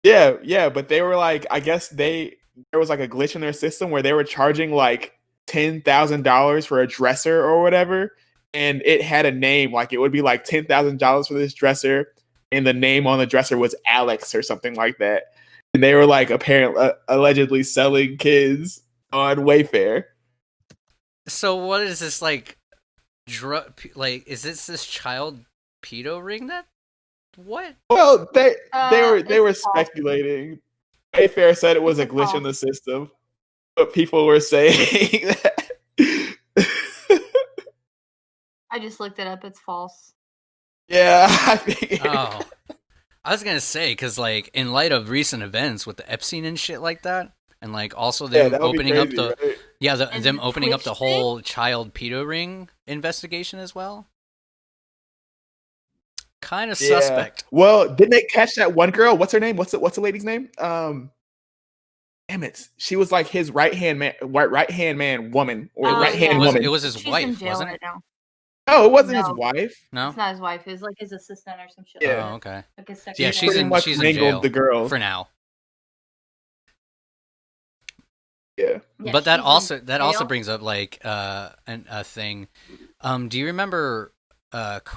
Yeah, but they were like, I guess there was like a glitch in their system where they were charging like $10,000 for a dresser or whatever, and it had a name, like it would be like $10,000 for this dresser, and the name on the dresser was Alex or something like that. And they were like allegedly selling kids on Wayfair. So what is this like? Is this child pedo ring? That what? Well, they were it's false. speculating. Wayfair said it was a It's glitch in the false. system, but people were saying that. I just looked it up. It's false. Yeah, I think. Oh, I was gonna say because like in light of recent events with the Epstein and shit like that, and like also them that would be opening up crazy, right? And them the opening up the Twitch thing? whole child pedo ring investigation as well. Kind of Yeah. suspect. Well, didn't they catch that one girl? What's her name? What's the lady's name? Damn it, she was like his right hand man, woman, or Oh, right hand yeah. woman. It was his She's in wife, jail wasn't right it? now. Oh, it wasn't his No. wife. No. It's not his wife. It was like his assistant or some shit. Yeah. Like Oh, that. okay. Like his Yeah, secretary. she's in Pretty much jail the girl. for now. Yeah. Yeah, But that she's in also jail. brings up like a thing. Do you remember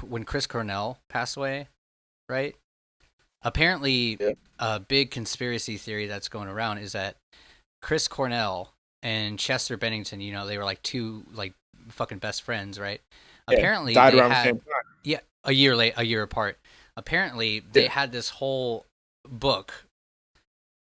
when Chris Cornell passed away? Right. Apparently, Yeah. a big conspiracy theory that's going around is that Chris Cornell and Chester Bennington, they were like two like fucking best friends, right? Yeah, Apparently, died they around the had same time. a year apart. Apparently, they Yeah. had this whole book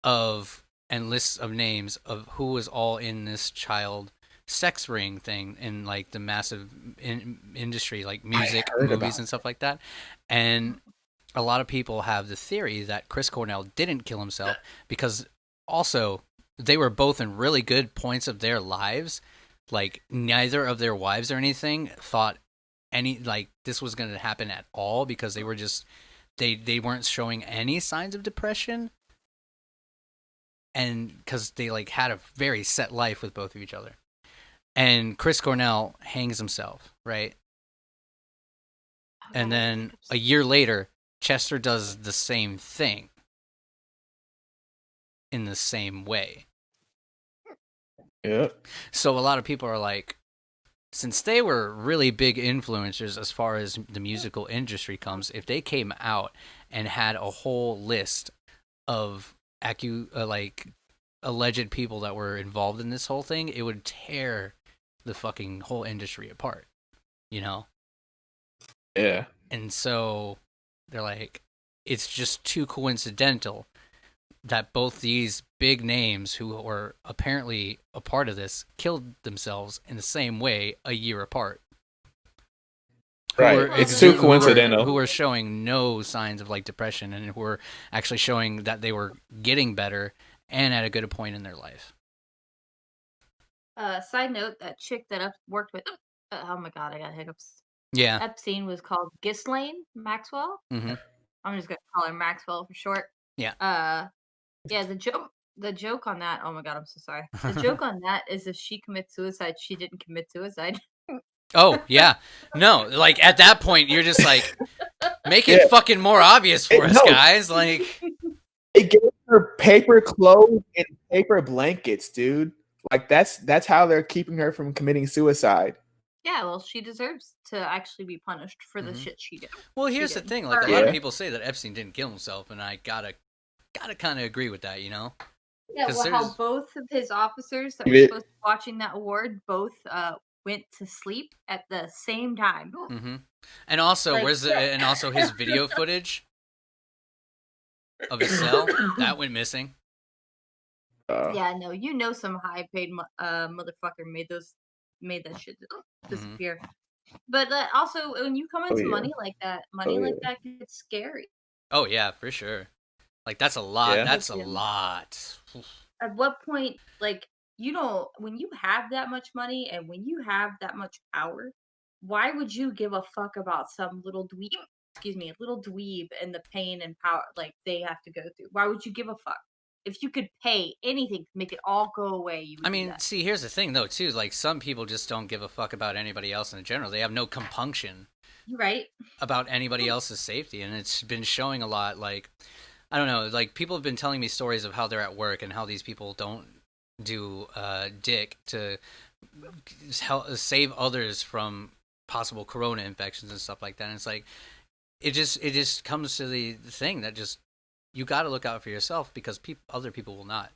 and lists of names of who was all in this child sex ring thing in like the massive industry, like music, heard about movies, and stuff like that. And a lot of people have the theory that Chris Cornell didn't kill himself because also they were both in really good points of their lives. Like neither of their wives or anything thought this was going to happen at all because they were just they weren't showing any signs of depression, and because they like had a very set life with both of each other. And Chris Cornell hangs himself, right? Oh, And God, then a year later, Chester does the same thing in the same way. Yeah. So a lot of people are like, since they were really big influencers as far as the musical industry comes, if they came out and had a whole list of alleged people that were involved in this whole thing, it would tear the fucking whole industry apart, Yeah. And so they're like, it's just too coincidental that both these big names who were apparently a part of this killed themselves in the same way a year apart. Right. It's too coincidental. Who were showing no signs of like depression and who were actually showing that they were getting better and at a good point in their life. Side note: that chick that worked with. Oh my god, I got hiccups. Yeah. Epstein was called Ghislaine Maxwell. Mm-hmm. I'm just gonna call her Maxwell for short. Yeah. Yeah. The joke on that. Oh my god, I'm so sorry. The joke on that is if she commits suicide, she didn't commit suicide. Oh, yeah. No, like at that point, you're just like, make it fucking more obvious for us, guys. Like, they gave her paper clothes and paper blankets, dude. Like that's how they're keeping her from committing suicide. Yeah, well, she deserves to actually be punished for the shit she did. well, here's the did. thing. Like, a Yeah. lot of people say that Epstein didn't kill himself, and I gotta kind of agree with that, Yeah, 'Cause well, how there's- both of his officers that Yeah. were supposed to be watching that award both went to sleep at the same time. Mm-hmm. And also, Like, and also his video footage of his cell that went missing. yeah, no, some high paid motherfucker made that shit disappear. But also, when you come into money like that, gets scary. Oh yeah, for sure. Like that's a lot. Yeah. That's a lot. At what point, like, when you have that much money and when you have that much power, why would you give a fuck about some little dweeb and the pain and power like they have to go through? Why would you give a fuck? If you could pay anything to make it all go away, you would I do mean, that. see, here's the thing though, too. Like some people just don't give a fuck about anybody else in general. They have no compunction Right? about anybody else's safety, and it's been showing a lot. Like, I don't know, like people have been telling me stories of how they're at work and how these people don't do dick to help save others from possible corona infections and stuff like that. And it's like it just comes to the thing that just you got to look out for yourself because other people will not.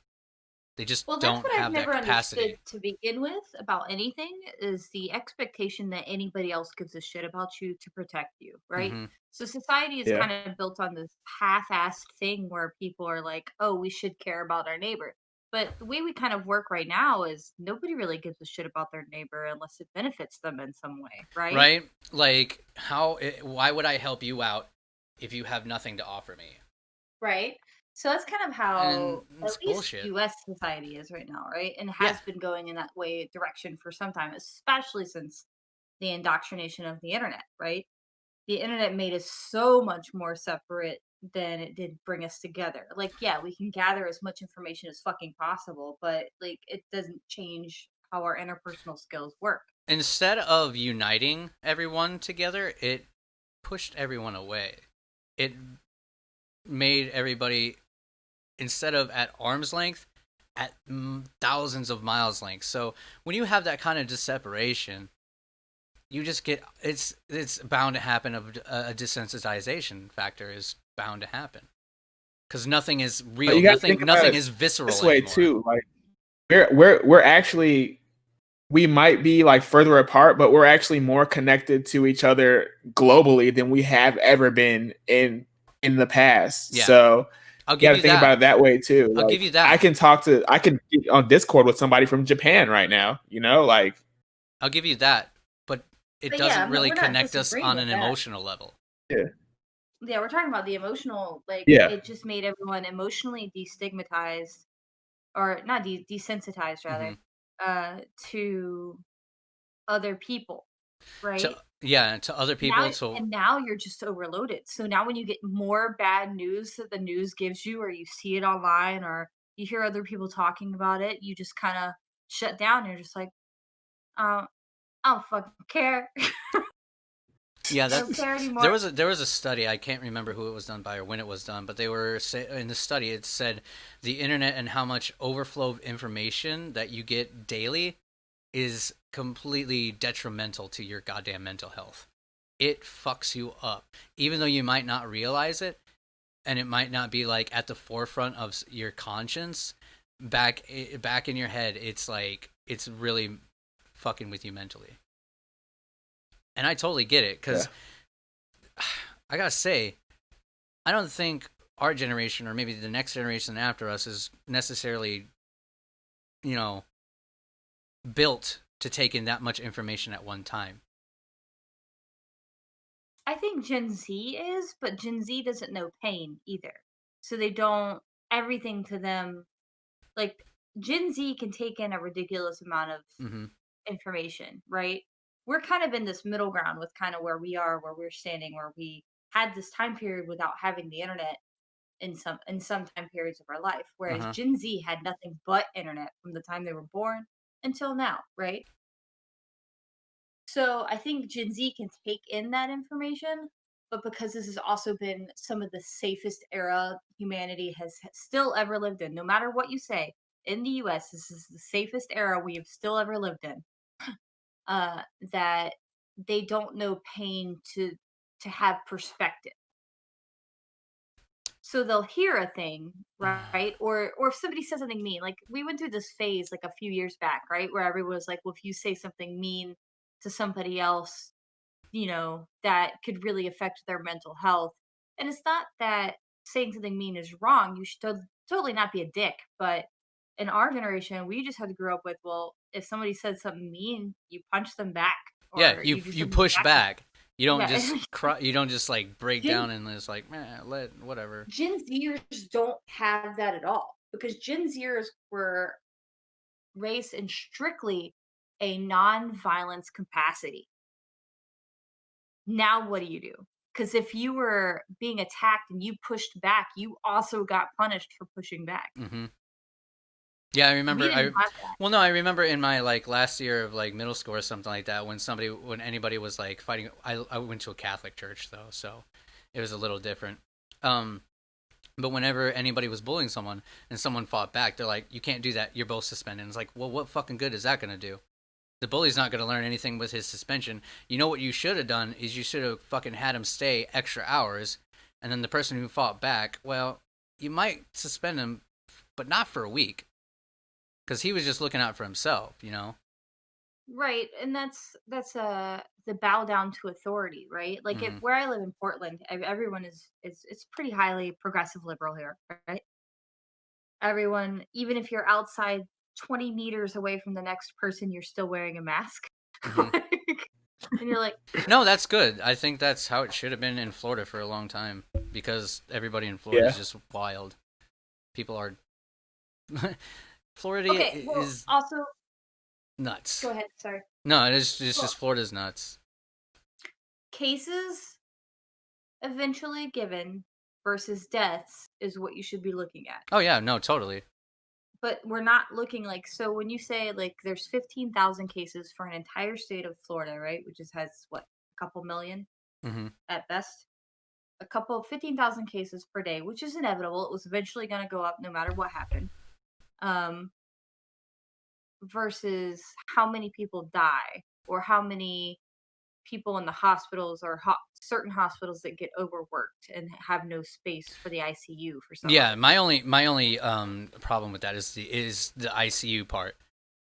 They just Well, don't that's what I've have that never capacity. understood to begin with about anything is the expectation that anybody else gives a shit about you to protect you, right? Mhm. So society is Yeah. kind of built on this half-assed thing where people are like, "Oh, we should care about our neighbor." But the way we kind of work right now is nobody really gives a shit about their neighbor unless it benefits them in some way, right? Right? Like why would I help you out if you have nothing to offer me? Right. So that's kind of how And it's at least bullshit. US society is right now, right? And Yeah. has been going in that way direction for some time, especially since the indoctrination of the internet, right? The internet made us so much more separate than it did bring us together. Like, yeah, we can gather as much information as fucking possible, but like it doesn't change how our interpersonal skills work. Instead of uniting everyone together, it pushed everyone away. It made everybody, instead of at arm's length, at thousands of miles length. So when you have that kind of separation, you just get it's bound to happen. A desensitization factor is bound to happen because nothing is real. you gotta think about Nothing it is visceral this way anymore. too. Like we're actually, we might be like further apart, but we're actually more connected to each other globally than we have ever been in the past. Yeah. So I'll you give got to you think that. about it that way too. I'll Like, give you that. I can get on Discord with somebody from Japan right now. You know, like I'll give you that, but it But doesn't yeah, really we're not connect us disagreeing on with an that. emotional level. Yeah, we're talking about the emotional, like, Yeah. it just made everyone emotionally destigmatized, or not desensitized, rather, to other people, right? To other people. And now you're just overloaded. So now when you get more bad news that the news gives you, or you see it online, or you hear other people talking about it, you just kind of shut down. You're just like, I don't fucking care. Yeah, I don't care anymore. there was a study. I can't remember who it was done by or when it was done, but they were in the study. It said the internet and how much overflow of information that you get daily is completely detrimental to your goddamn mental health. It fucks you up, even though you might not realize it, and it might not be like at the forefront of your conscience. Back in your head, it's like it's really fucking with you mentally. And I totally get it, because I gotta say, I don't think our generation, or maybe the next generation after us, is necessarily, built to take in that much information at one time. I think Gen Z is, but Gen Z doesn't know pain either. So they don't, everything to them, like, Gen Z can take in a ridiculous amount of information, right? We're kind of in this middle ground with kind of where we are, where we're standing, where we had this time period without having the internet in some time periods of our life, whereas Gen Z had nothing but internet from the time they were born until now, right? So I think Gen Z can take in that information, but because this has also been some of the safest era humanity has still ever lived in, no matter what you say, in the US, this is the safest era we have still ever lived in. That they don't know pain to have perspective. so they'll hear a thing, right? Or if somebody says something mean, like we went through this phase like a few years back, right? Where everyone was like, well, if you say something mean to somebody else, that could really affect their mental health. And it's not that saying something mean is wrong. You should totally not be a dick. But in our generation, we just had to grow up with, well, if somebody said something mean, you punch them back Yeah, or you you do you something push back. back. You don't Yeah. just cry. You don't just like break Gen, down and it's like, let whatever. Gen Zers don't have that at all because Gen Zers were raised in strictly a non-violence capacity. Now what do you do? Because if you were being attacked and you pushed back, you also got punished for pushing back. Mm-hmm. Yeah, I We remember. didn't have that. Well, no, I remember in my like last year of like middle school or something like that when anybody was like fighting. I went to a Catholic church though, so it was a little different. But whenever anybody was bullying someone and someone fought back, they're like, "You can't do that. You're both suspended." And it's like, well, what fucking good is that gonna do? The bully's not gonna learn anything with his suspension. You know what you should have done is you should have fucking had him stay extra hours, and then the person who fought back, well, you might suspend him, but not for a week. Because he was just looking out for himself, Right, and that's the bow down to authority, right? Like Mhm. where I live in Portland, everyone is it's pretty highly progressive liberal here, right? Everyone, even if you're outside 20 meters away from the next person, you're still wearing a mask. Mhm. And you're like, No, that's good. I think that's how it should have been in Florida for a long time because everybody in Florida is just wild. People are. Florida okay, well, is also, nuts. go ahead, sorry. No, it's Well, just Florida's nuts. cases eventually given versus deaths is what you should be looking at. Oh yeah, no, totally. But we're not looking like, so when you say like there's 15,000 cases for an entire state of Florida, right? Which has what, a couple million Mm-hmm. at best? 15,000 cases per day, which is inevitable. It was eventually going to go up no matter what happened. Versus how many people die or how many people in the hospitals or certain hospitals that get overworked and have no space for the ICU for some. Yeah, my only problem with that is the ICU part.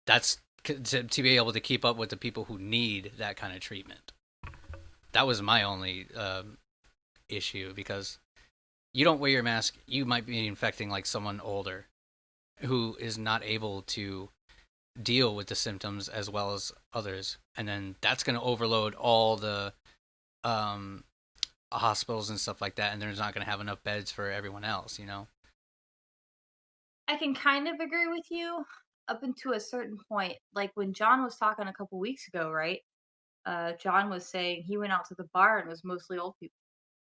That's to be able to keep up with the people who need that kind of treatment. That was my only issue because you don't wear your mask, you might be infecting like someone older who is not able to deal with the symptoms as well as others, and then that's going to overload all the hospitals and stuff like that, and there's not going to have enough beds for everyone else. I can kind of agree with you up until a certain point. Like when John was talking a couple weeks ago, right? John was saying he went out to the bar and it was mostly old people.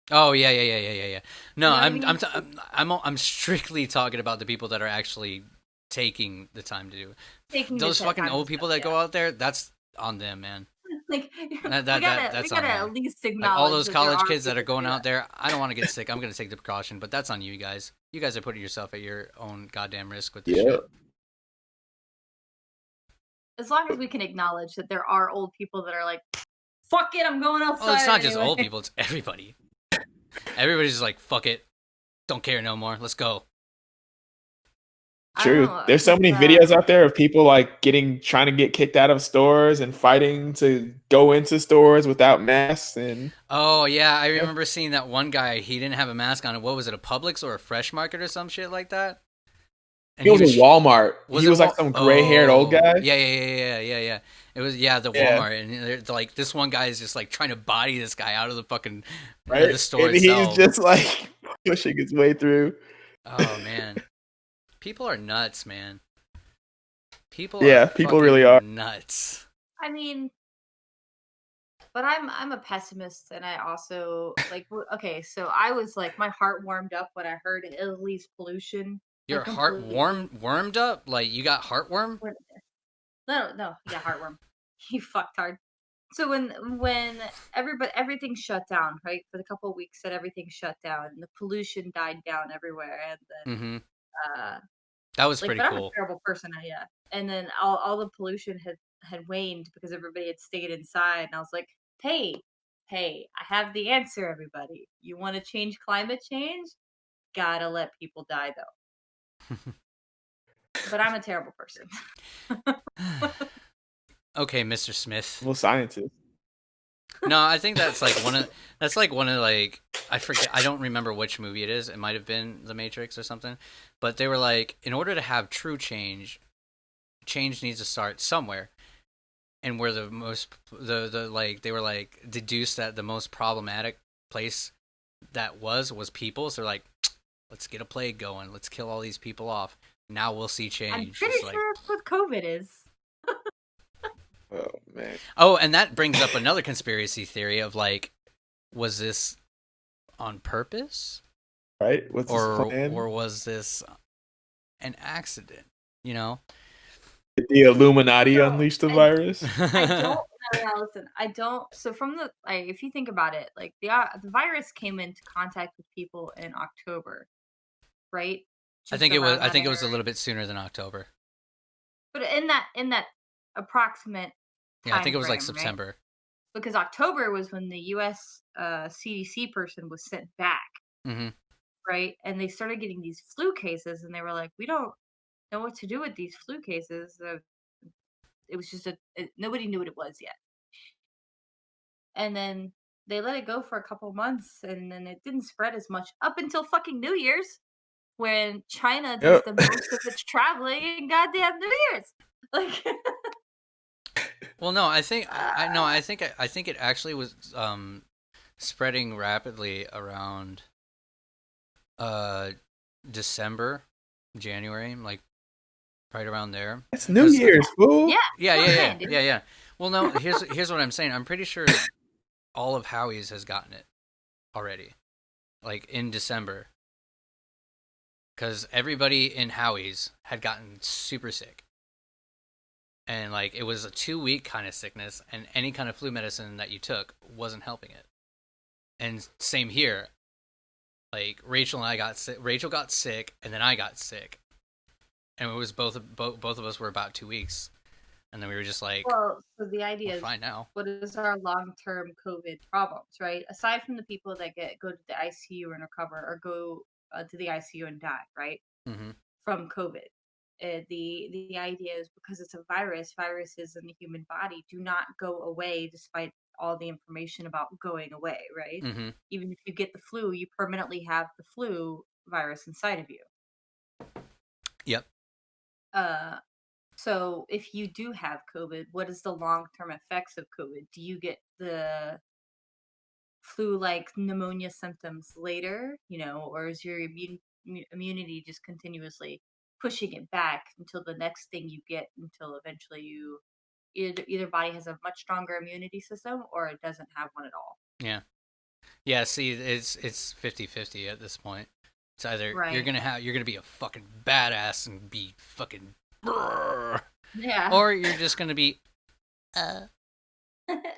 Oh yeah. No, You know what I mean? I'm strictly talking about the people that are actually taking the time to do it. Taking Those the fucking time old and people stuff, that go out there, that's on them, man. like That's we on gotta them. at least Like acknowledge all those that there college are kids that are people going do out that. there, I don't want to get sick. I'm going to take the precaution, but that's on you guys. You guys are putting yourself at your own goddamn risk with this shit. As long as we can acknowledge that there are old people that are like, fuck it, I'm going outside. Well, it's not just anyway. old people; it's everybody. Everybody's just like, fuck it, don't care no more. Let's go. I don't True. know, There's so many videos out there of people like trying to get kicked out of stores and fighting to go into stores without masks. And Oh yeah, I remember seeing that one guy. He didn't have a mask on. What was it, a Publix or a Fresh Market or some shit like that? And he was in Walmart. Was he it was like some gray-haired old guy. Yeah. It was the Walmart, and they're like this one guy is just like trying to body this guy out of the fucking Right? the store And itself. he's just like pushing his way through. Oh man, people are nuts, man. People really are nuts. I mean, but I'm a pessimist, and I also like. Okay, so I was like, my heart warmed up when I heard Italy's pollution. Your heart wormed up? Like you got heartworm? No, yeah, heartworm. You fucked hard. So when everything shut down, right? For the couple of weeks that everything shut down and the pollution died down everywhere, and then that was like, pretty but cool. I'm a terrible person, yeah. And then all the pollution had waned because everybody had stayed inside, and I was like, hey, I have the answer, everybody. You want to change climate change? gotta let people die though. But I'm a terrible person. Okay, Mr. Smith. Well, scientists. No, I think that's like one of like I forget, I don't remember which movie it is. It might have been The Matrix or something. But they were like, in order to have true change needs to start somewhere. And where the most the like they were like deduced that the most problematic place that was people. So they're like, let's get a plague going. Let's kill all these people off. Now we'll see change. I'm pretty It's sure like, that's what COVID is. Oh man. oh, and that brings up another conspiracy theory of like, was this on purpose, Right? What's his plan? or was this an accident? You know. Did the Illuminati No, unleash the I- virus? I don't. No, listen. I don't. So from the like, if you think about it, like the virus came into contact with people in October, right? I think Just it was. around I think that it was a area. little bit sooner than October. But in that approximate. Yeah, I think it was like timeframe, right? September. Because October was when the U.S. CDC person was sent back, Hmm. right? And they started getting these flu cases, and they were like, "We don't know what to do with these flu cases." It was just nobody knew what it was yet. And then they let it go for a couple months, and then it didn't spread as much up until fucking New Year's, when China does Yep. the most of its traveling in goddamn New Year's. Like, Well, no, I think I think it actually was spreading rapidly around December, January, like right around there. It's New Year's, fool. yeah, Yeah, That's what I'm yeah, saying, dude. yeah. Well, no, here's what I'm saying. I'm pretty sure all of Howie's has gotten it already, like in December, because everybody in Howie's had gotten super sick, and like it was a 2-week kind of sickness, and any kind of flu medicine that you took wasn't helping it. And same here. Like Rachel and I got sick. Rachel got sick, and then I got sick, and it was both of us were about 2 weeks. And then we were just like, Well, so the idea we're is, fine now. what is our long-term COVID problems, right? Aside from the people that go to the ICU and recover, or go to the ICU and die, right, Hmm. from COVID. The idea is, because it's a virus, viruses in the human body do not go away despite all the information about going away, right? Hmm. Even if you get the flu, you permanently have the flu virus inside of you. Yep. So if you do have COVID, what is the long-term effects of COVID? Do you get the flu-like pneumonia symptoms later, or is your immunity just continuously pushing it back until the next thing you get, until eventually you either body has a much stronger immunity system, or it doesn't have one at all? Yeah, see, it's 50-50 at this point. It's either Right. you're gonna be a fucking badass and be fucking brrr, Yeah. or you're just gonna be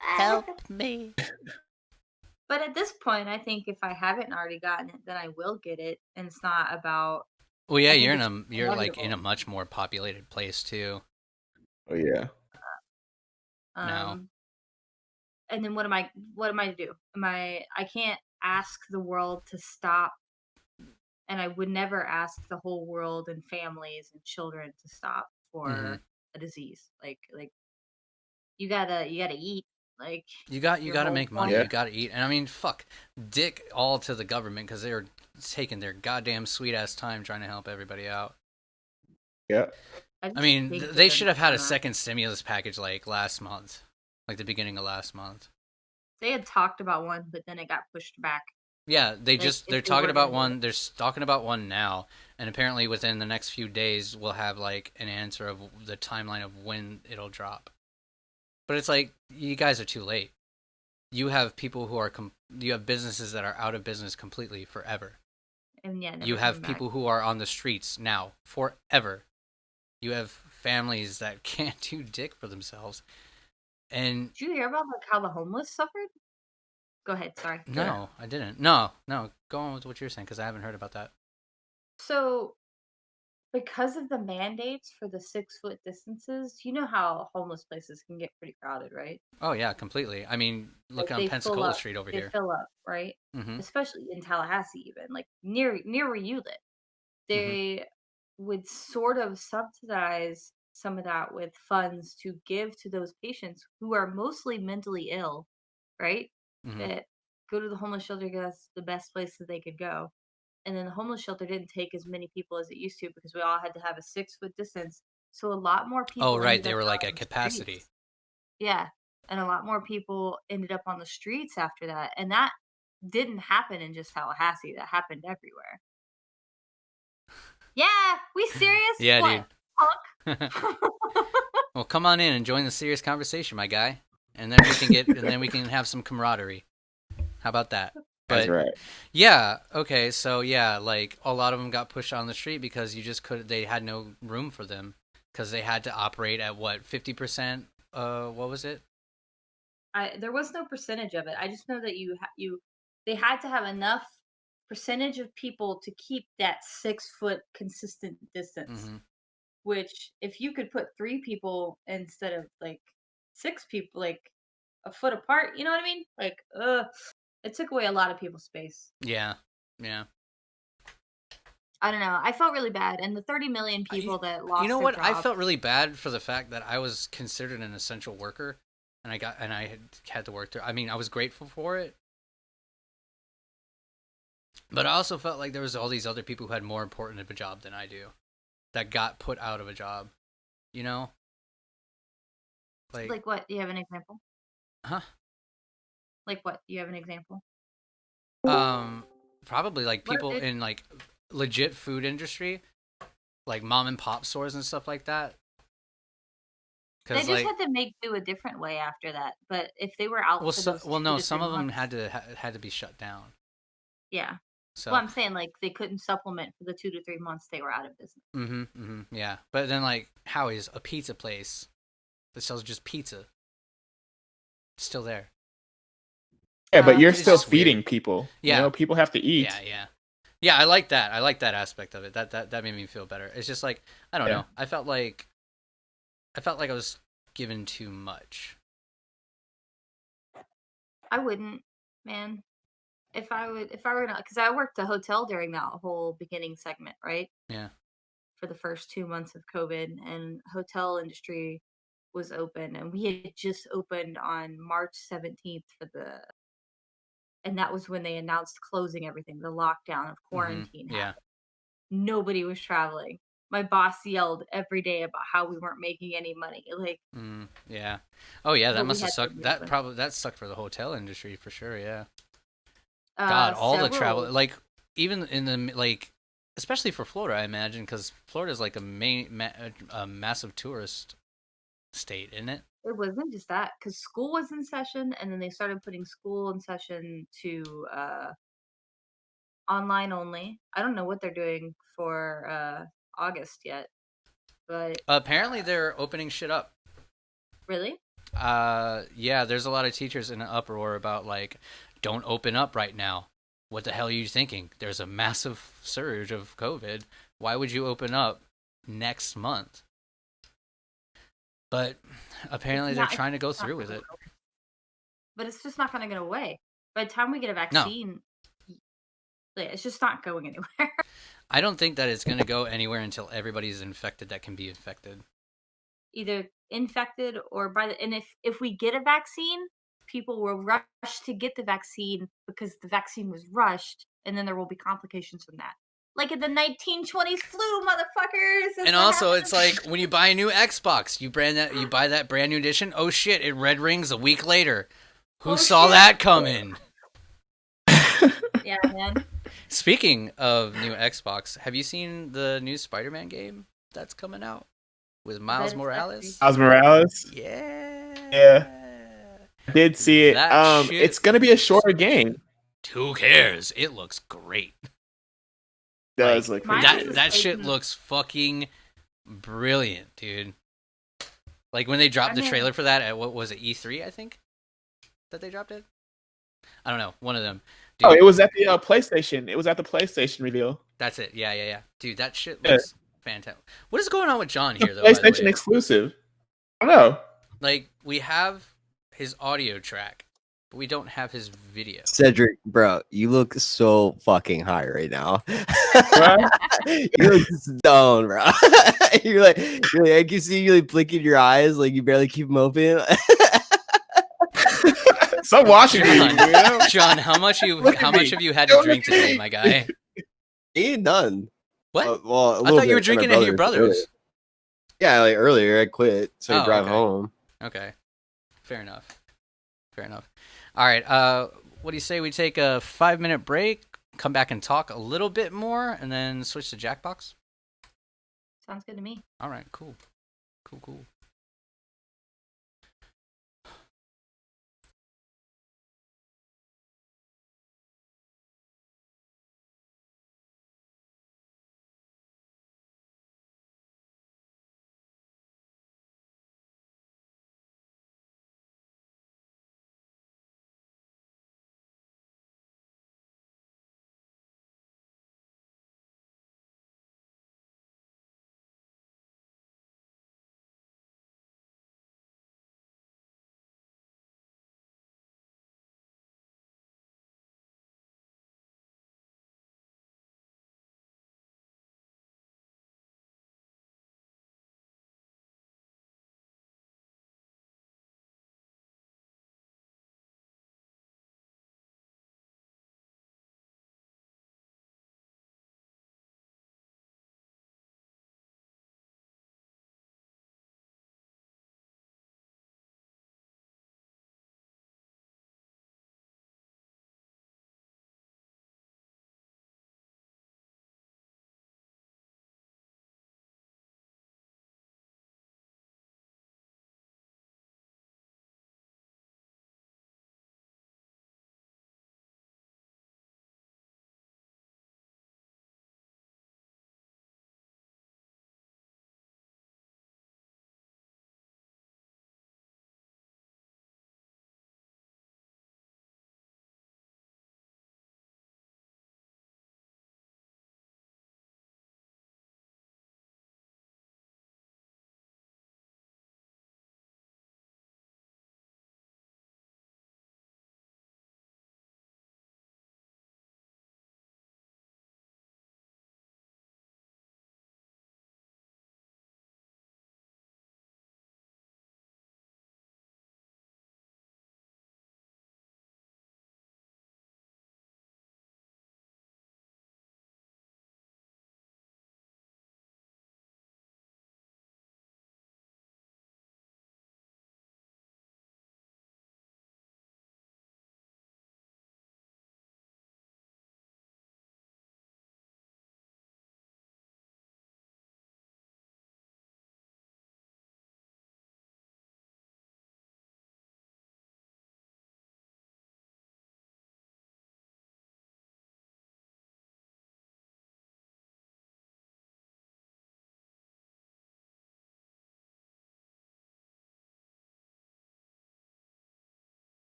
help me. But at this point, I think if I haven't already gotten it, then I will get it, and it's not about. Well, yeah, I think you're it's like in a inevitable. much more populated place too. Oh yeah. No. And then what am I to do? I can't ask the world to stop, and I would never ask the whole world and families and children to stop for Mhm. a disease. Like you gotta eat. Like, You got your to whole make money. point. You got to eat. And I mean, fuck, dick all to the government because they're taking their goddamn sweet ass time trying to help everybody out. Yeah. I just mean, think that they they're should have had a gonna- second stimulus package like last month, like the beginning of last month. They had talked about one, but then it got pushed back. Yeah, Like, they're if they talking were about gonna do one. it. They're talking about one now, and apparently within the next few days we'll have like an answer of the timeline of when it'll drop. But it's like, you guys are too late. You have people who are you have businesses that are out of business completely forever. And yeah, never You have coming back. people who are on the streets now forever. You have families that can't do dick for themselves. And Did you hear about how the homeless suffered? Go ahead. Sorry. no, I didn't. No, go on with what you're saying because I haven't heard about that. So because of the mandates for the 6 foot distances, you know how homeless places can get pretty crowded, right? Oh yeah, completely. I mean, look Like on they fill Pensacola up, Street over they here. fill up, right? Mm-hmm. Especially in Tallahassee, even like near where you live, they would sort of subsidize some of that with funds to give to those patients who are mostly mentally ill, right? Mm-hmm. That go to the homeless shelter because that's the best place that they could go. And then the homeless shelter didn't take as many people as it used to because we all had to have a 6 foot distance. So a lot more Oh people right, ended they up were like out at on the capacity. streets. Yeah. And a lot more people ended up on the streets after that. And that didn't happen in just Tallahassee. That happened everywhere. Yeah, we serious? Yeah, What? dude. Punk? Well, come on in and join the serious conversation, my guy, and then we can have some camaraderie. How about that? That's But right. yeah, okay, so yeah, like a lot of them got pushed on the street because you just could. They had no room for them because they had to operate at what 50%. What was it? There was no percentage of it. I just know that they had to have enough percentage of people to keep that 6 foot consistent distance. Mm-hmm. Which, if you could put 3 people instead of like 6 people, like a foot apart, you know what I mean? Like, it took away a lot of people's space. Yeah, yeah. I don't know. I felt really bad, and the 30 million people that lost You know their what? I jobs. felt really bad for the fact that I was considered an essential worker, and I had to work there. I mean, I was grateful for it, but I also felt like there was all these other people who had more important of a job than I do, that got put out of a job. You know, Like what? Do you have an example? huh? Like what? Do you have an example? Probably like What people did- in like legit food industry, like mom and pop stores and stuff like that. They Because just like, had to make do a different way after that. But if they were out well, for so, those well, 2 no, to some 3 of them months, had to be shut down. yeah. So, Well, I'm saying like they couldn't supplement for the 2 to 3 months they were out of business. yeah. But then like Howie's, a pizza place that sells just pizza, still there. Yeah, but you're It's still just weird. feeding people. Yeah. You know, people have to eat. Yeah. I like that. I like that aspect of it. That made me feel better. It's just like, I don't Yeah. know. I felt like I was given too much. I wouldn't, man. If I were gonna, because I worked a hotel during that whole beginning segment, right? Yeah. For the first 2 months of COVID, and hotel industry was open, and we had just opened on March 17th and that was when they announced closing everything, the lockdown of quarantine. Yeah. Happened. Nobody was traveling. My boss yelled every day about how we weren't making any money. Like, Yeah. Oh yeah, that But we must have had to sucked. reopen. That sucked for the hotel industry for sure. Yeah. God, all the travel, several- like even in the like, especially for Florida, I imagine, because Florida is like a massive tourist state, isn't it? It wasn't just that, because school was in session, and then they started putting school in session to online only. I don't know what they're doing for August yet, but Apparently, they're opening shit up. really, Yeah, there's a lot of teachers in an uproar about like, don't open up right now. What the hell are you thinking? There's a massive surge of COVID. Why would you open up next month? But apparently, they're trying to go through with it. But it's just not going to go away. By the time we get a vaccine, it's just not going anywhere. I don't think that it's going to go anywhere until everybody's infected that can be infected. Either infected or and if we get a vaccine, people will rush to get the vaccine because the vaccine was rushed, and then there will be complications from that. Like in the 1920s flu, motherfuckers. And also, it's like when you buy a new Xbox, you buy that brand new edition. Oh shit! It red rings a week later. Who saw that coming? Yeah, man. Speaking of new Xbox, have you seen the new Spider-Man game that's coming out with Miles Morales? Miles Morales? Yeah. I did see it. It's gonna be a shorter game. Who cares? It looks great. Does look pretty good. That shit looks fucking brilliant, dude. Like when they dropped the trailer for that at what was it, E3, I think? That they dropped it? I don't know. One of them. Dude, it was at the PlayStation. It was at the PlayStation reveal. That's it. Yeah. Dude, that shit looks fantastic. What is going on with John here, though? By the PlayStation way? exclusive. I don't know. Like, we have his audio track, but we don't have his video. Cedric, bro, you look so fucking high right now. Right? You look stoned, bro. you're like, I can see you like blinking your eyes, like you barely keep them open. Stop watching me. John, You know? John, how much Look at have me. you had to Look drink at me. today, my guy? Ain't none. What? Well, a I little thought you were bit for my drinking at your brothers, brother's. earlier. Yeah, like earlier I quit, so I Oh, drive okay. home. Okay, fair enough. All right. What do you say we take a 5-minute break, come back and talk a little bit more, and then switch to Jackbox? Sounds good to me. All right. Cool.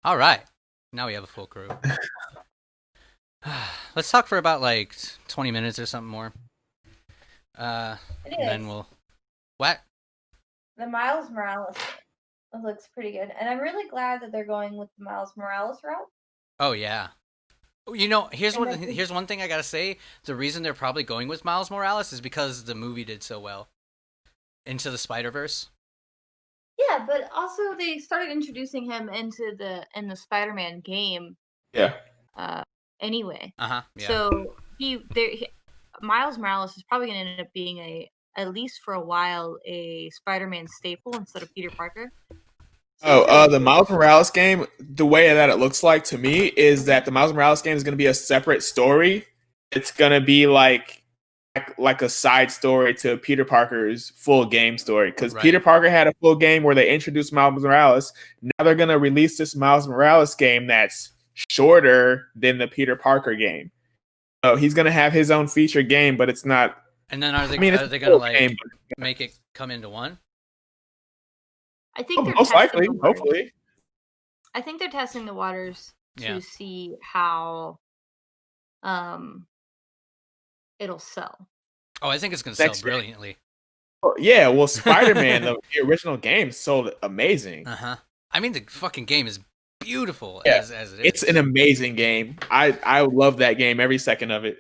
All right. Now we have a full crew. Let's talk for about like 20 minutes or something more. It And then we'll. What? The Miles Morales looks pretty good, and I'm really glad that they're going with the Miles Morales route. Oh yeah. You know, here's And what. then- Here's one thing I gotta say. The reason they're probably going with Miles Morales is because the movie did so well. Into the Spider-Verse. Yeah, but also they started introducing him in the Spider-Man game. Yeah. Anyway, Uh-huh. Yeah. so Miles Morales is probably going to end up being at least for a while, a Spider-Man staple instead of Peter Parker. The Miles Morales game, the way that it looks like to me is that the Miles Morales game is going to be a separate story. It's going to be like a side story to Peter Parker's full game story, because Right. Peter Parker had a full game where they introduced Miles Morales. Now they're going to release this Miles Morales game that's shorter than the Peter Parker game. So he's going to have his own feature game, but it's not. And then are they it's going a to full like game, make it come into one? I think they're most testing likely, the waters. hopefully. I think they're testing the waters to Yeah. see how it'll sell. Oh, I think it's going to sell Next year. brilliantly. Oh, yeah, well, Spider-Man, the original game, sold amazing. Uh-huh. I mean, the fucking game is beautiful Yeah. as it is. It's an amazing game. I love that game every second of it.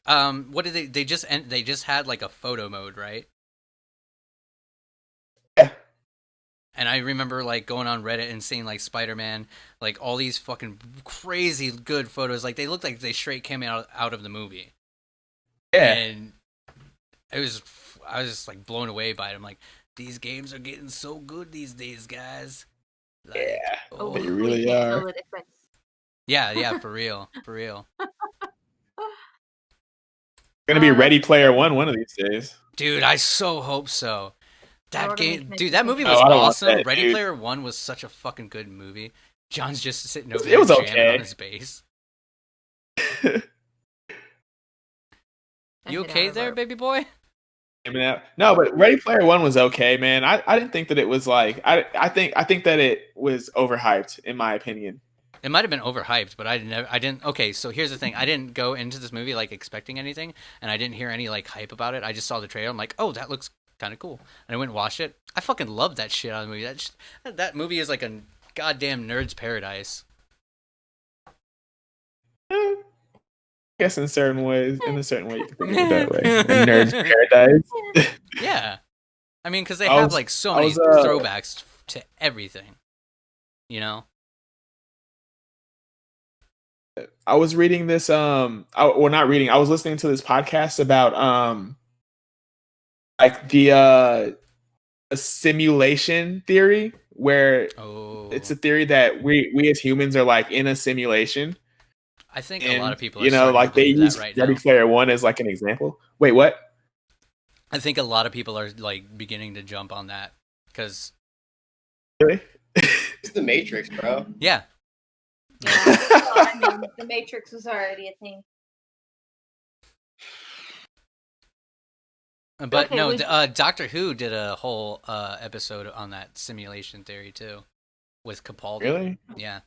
What did they just had like a photo mode, right? Yeah. And I remember like going on Reddit and seeing like Spider-Man, like all these fucking crazy good photos. Like they looked like they straight came out of the movie. Yeah. And I was just like blown away by it. I'm like, these games are getting so good these days, guys. Like, Yeah. oh. They we really can't are. tell the difference. Yeah, for real. Gonna be Ready Player One of these days. Dude, I so hope so. That we're gonna game, make dude, that movie it. was Oh, I don't want awesome. that, Ready dude. Player One was such a fucking good movie. John's just sitting over It there was jamming okay. on his bass. I You hit okay out there, of baby boy? No, but Ready Player One was okay, man. I didn't think that it was like I think that it was overhyped, in my opinion. It might have been overhyped, but I didn't. Okay, so here's the thing: I didn't go into this movie like expecting anything, and I didn't hear any like hype about it. I just saw the trailer. I'm like, oh, that looks kind of cool, and I went and watched it. I fucking loved that shit out of the movie. That movie is like a goddamn nerd's paradise. I guess in a certain way you can think of it that way. A nerd's paradise. Yeah, I mean, because they I have was- like so I many was, throwbacks to everything, you know. I was reading this not reading. I was listening to this podcast about like the a simulation theory, where Oh, it's a theory that we as humans are like in a simulation. I think And a lot of people, are you know, starting to like they believe that use right Ready now. Player One as like an example. Wait, what? I think a lot of people are like beginning to jump on that because Really? It's the Matrix, bro. yeah, Yeah. Well, I mean, the Matrix was already a thing. but Okay, no, we've- Doctor Who did a whole episode on that simulation theory too, with Capaldi. Really? Yeah,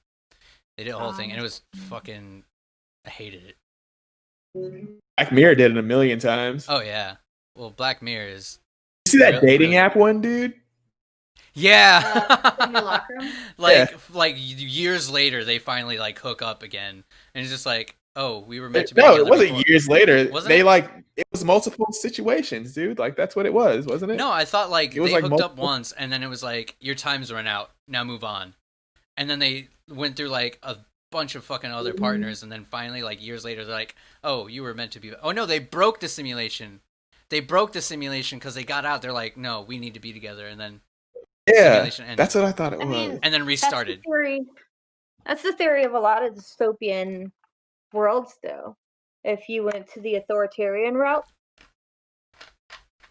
they did a whole thing, and it was fucking. I hated it. Black Mirror did it a million times. Oh yeah, well, Black Mirror is. You see that really- dating really- app one, dude? Yeah, Simulacrum? like years later, they finally like hook up again, and it's just like, oh, we were meant to be. No, together it wasn't before. years later. Wasn't They it? like it was multiple situations, dude. Like that's what it was, wasn't it? No, I thought like It was, they like, hooked up multiple- once, and then it was like your time's run out. Now move on, and then they went through like a bunch of fucking other partners, and then finally, like years later, they're like, "Oh, you were meant to be." Oh no, they broke the simulation. They broke the simulation because they got out. They're like, "No, we need to be together," and then Yeah, simulation ended. that's what I thought it I was. mean, and then restarted. That's the theory of a lot of dystopian worlds, though. If you went to the authoritarian route,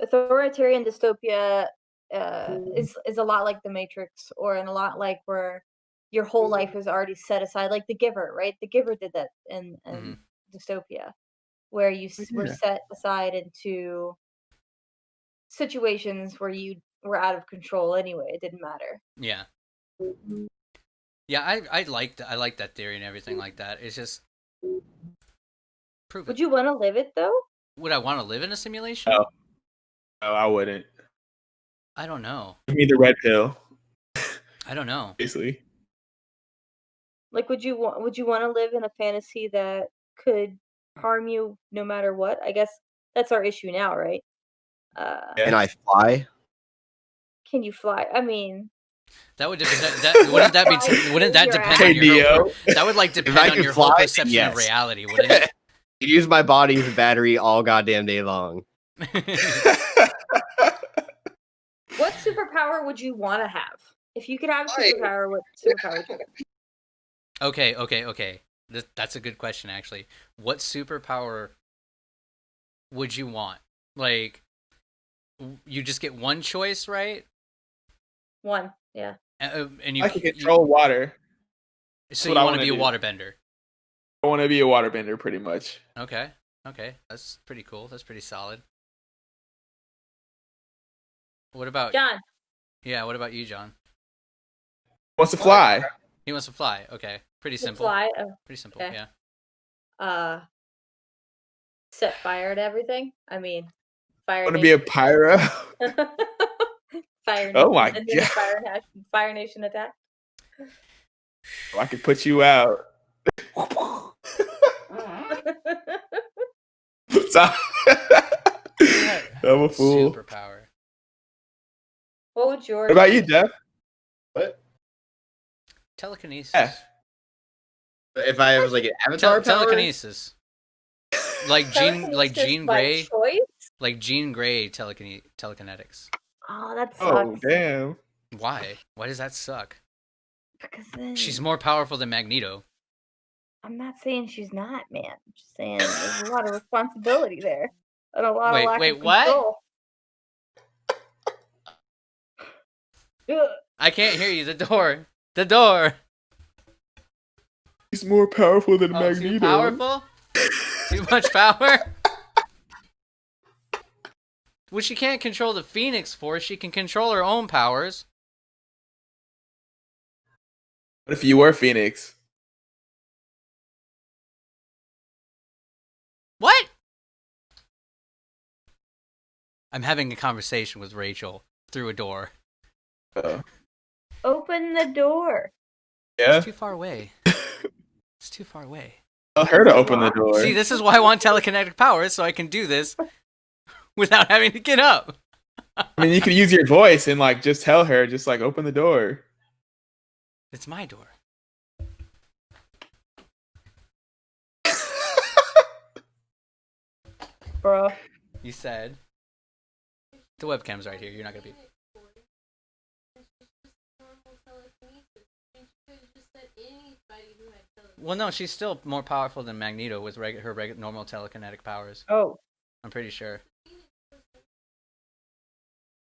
authoritarian dystopia is a lot like the Matrix, or in a lot like where your whole life is already set aside, like The Giver, right? The Giver did that in Mhm. dystopia, where you were Yeah. set aside into situations where you were out of control anyway. It didn't matter. Yeah, yeah. I liked that theory and everything like that. It's just prove Would it. you want to live it though? Would I want to live in a simulation? No. No, I wouldn't. I don't know. Give me the red pill, I don't know. basically. Like, would you want to live in a fantasy that could harm you no matter what? I guess that's our issue now, right? Yeah. Can I fly? Can you fly? I mean, That would that wouldn't that be wouldn't that Your depend ass. on Hey, your Neo. that would like I depend on could your whole fly, then perception yes. of reality, wouldn't it? Use my body as a battery all goddamn day long. what superpower would you want to have? If you could have a Why? superpower, what superpower would you get? Okay. That's a good question, actually. What superpower would you want? Like, you just get one choice, right? One, yeah. And you I can control water. So what you I want to wanna be a do. waterbender? I want to be a waterbender, pretty much. Okay, that's pretty cool. That's pretty solid. What about John, Yeah? What about you, John? Wants to fly. He wants to fly. Okay, pretty to simple. fly. Pretty simple. okay. Yeah. Set fire to everything. I mean, I fire. want to be a pyro. Fire. Oh my and then God. Fire Nation attack. I could put you out. I'm a fool. Superpower. What would yours? What about you, Jeff? What? Telekinesis. Yeah. If I was like an avatar power? Telekinesis. Like Jean Telekinesis by Grey. choice? Like Jean Grey telekinetics. Oh, that sucks. Oh, damn. Why? Why does that suck? Because then She's more powerful than Magneto. I'm not saying she's not, man. I'm just saying there's a lot of responsibility there. And a lot of lack Wait, of what? control. Ugh. I can't hear you. The door. The door. He's more powerful than Oh, Magneto. too powerful? Too much power? Well, she can't control the Phoenix Force. She can control her own powers. What if you were Phoenix? What? I'm having a conversation with Rachel through a door. Open the door. Yeah? It's too far away. It's too far away. Tell her to open the door. See, this is why I want telekinetic powers, so I can do this without having to get up. I mean, you could use your voice and like just tell her, just like open the door. It's my door. Bro. You said. The webcam's right here. You're not gonna be. Well, no, she's still more powerful than Magneto with her normal telekinetic powers. Oh. I'm pretty sure.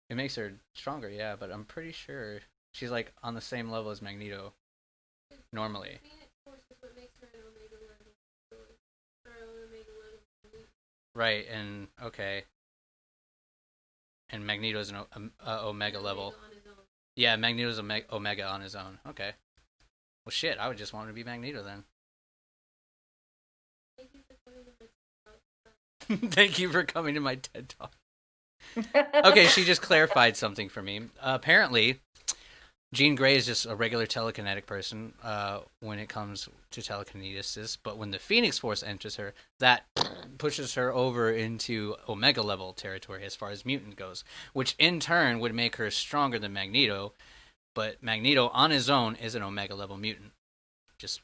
It makes her stronger, yeah, but I'm pretty sure she's like on the same level as Magneto. Normally. Right, and okay. And Magneto's an Omega level. Yeah, Magneto's Omega on his own. Okay. Well, shit, I would just want him to be Magneto then. Thank you for coming to my TED Talk. Okay, she just clarified something for me. Apparently, Jean Grey is just a regular telekinetic person when it comes to telekinesis, but when the Phoenix Force enters her, that pushes her over into Omega level territory as far as mutant goes, which in turn would make her stronger than Magneto, but Magneto on his own is an Omega level mutant. Just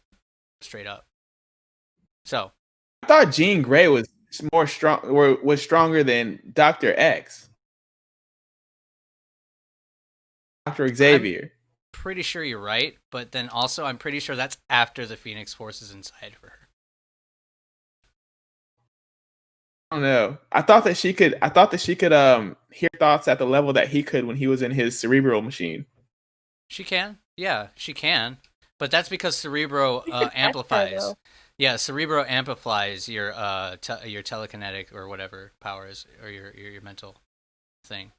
straight up. So, I thought Jean Grey was more strong, or was stronger than Dr. X. Dr. Xavier. pretty sure you're right, but then also I'm pretty sure that's after the Phoenix Force is inside of her. I don't know. I thought that she could hear thoughts at the level that he could when he was in his cerebral machine. She can. Yeah, she can. But that's because Cerebro amplifies. Yeah, Cerebro amplifies your telekinetic or whatever powers or your mental thing.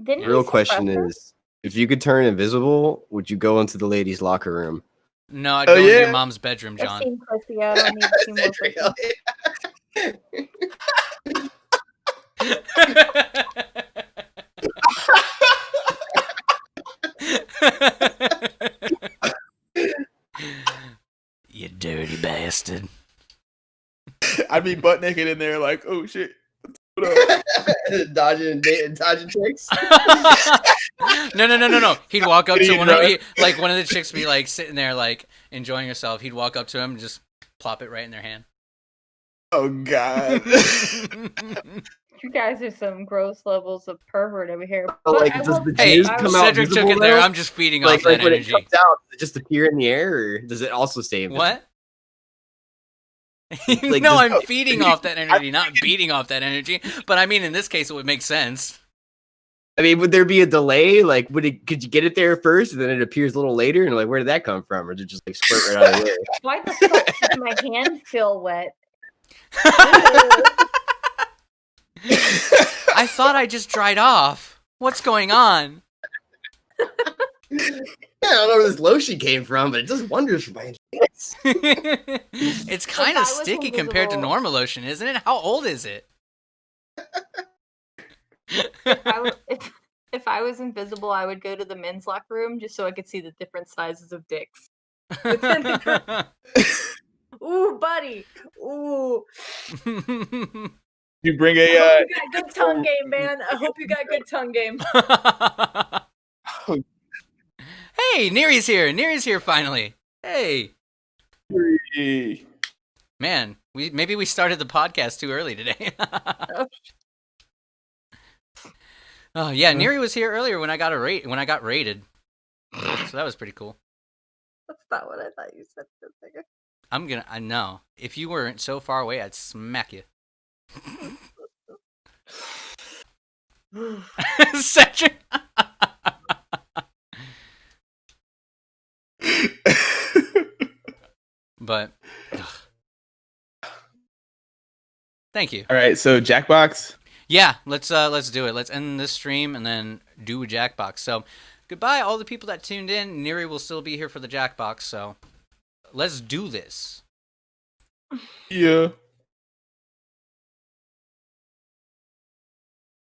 Didn't The he real suppress question her? is, if you could turn invisible, would you go into the ladies' locker room? No, I'd Oh, go into yeah? your mom's bedroom, I've John. seen pussy. I don't need to see more pussy. You dirty bastard. I'd be butt naked in there, like, oh shit. dodging chicks. No. He'd walk up to Eating one of right. like one of the chicks be like sitting there like enjoying herself. He'd walk up to him and just plop it right in their hand. Oh god. You guys are some gross levels of pervert over here. But, But like, I does will the say, Hey, jizz I come was- out Cedric took visible, it there. though? I'm just feeding Like off that when energy. it comes out, does it just appear in the air, or does it also stay invisible? What? Like, No, just- I'm feeding off that energy, not beating off that energy. But I mean, in this case, it would make sense. I mean, would there be a delay? Like, could you get it there first, and then it appears a little later, and like, where did that come from? Or did it just like squirt right out of the air? Why the fuck does my hand feel wet? I thought I just dried off. What's going on? Yeah, I don't know where this lotion came from, but it does wonders for my hands. It's kind I of was sticky compared to invisible- normal lotion, isn't it? How old is it? If I was invisible, I would go to the men's locker room just so I could see the different sizes of dicks. Ooh, buddy. Ooh. You bring I a hope you got good tongue game, man. I hope you got good tongue game. Hey, Neri's here. Neri's here finally. Hey, man. Maybe we started the podcast too early today. Oh yeah, Neri was here earlier when I got raided. So that was pretty cool. That's not what I thought you said for a second. I know. If you weren't so far away, I'd smack you. Cedric. But thank you. All right, so Jackbox. Yeah, let's do it. Let's end this stream and then do a Jackbox. So goodbye all the people that tuned in. Neri will still be here for the Jackbox, so let's do this. Yeah.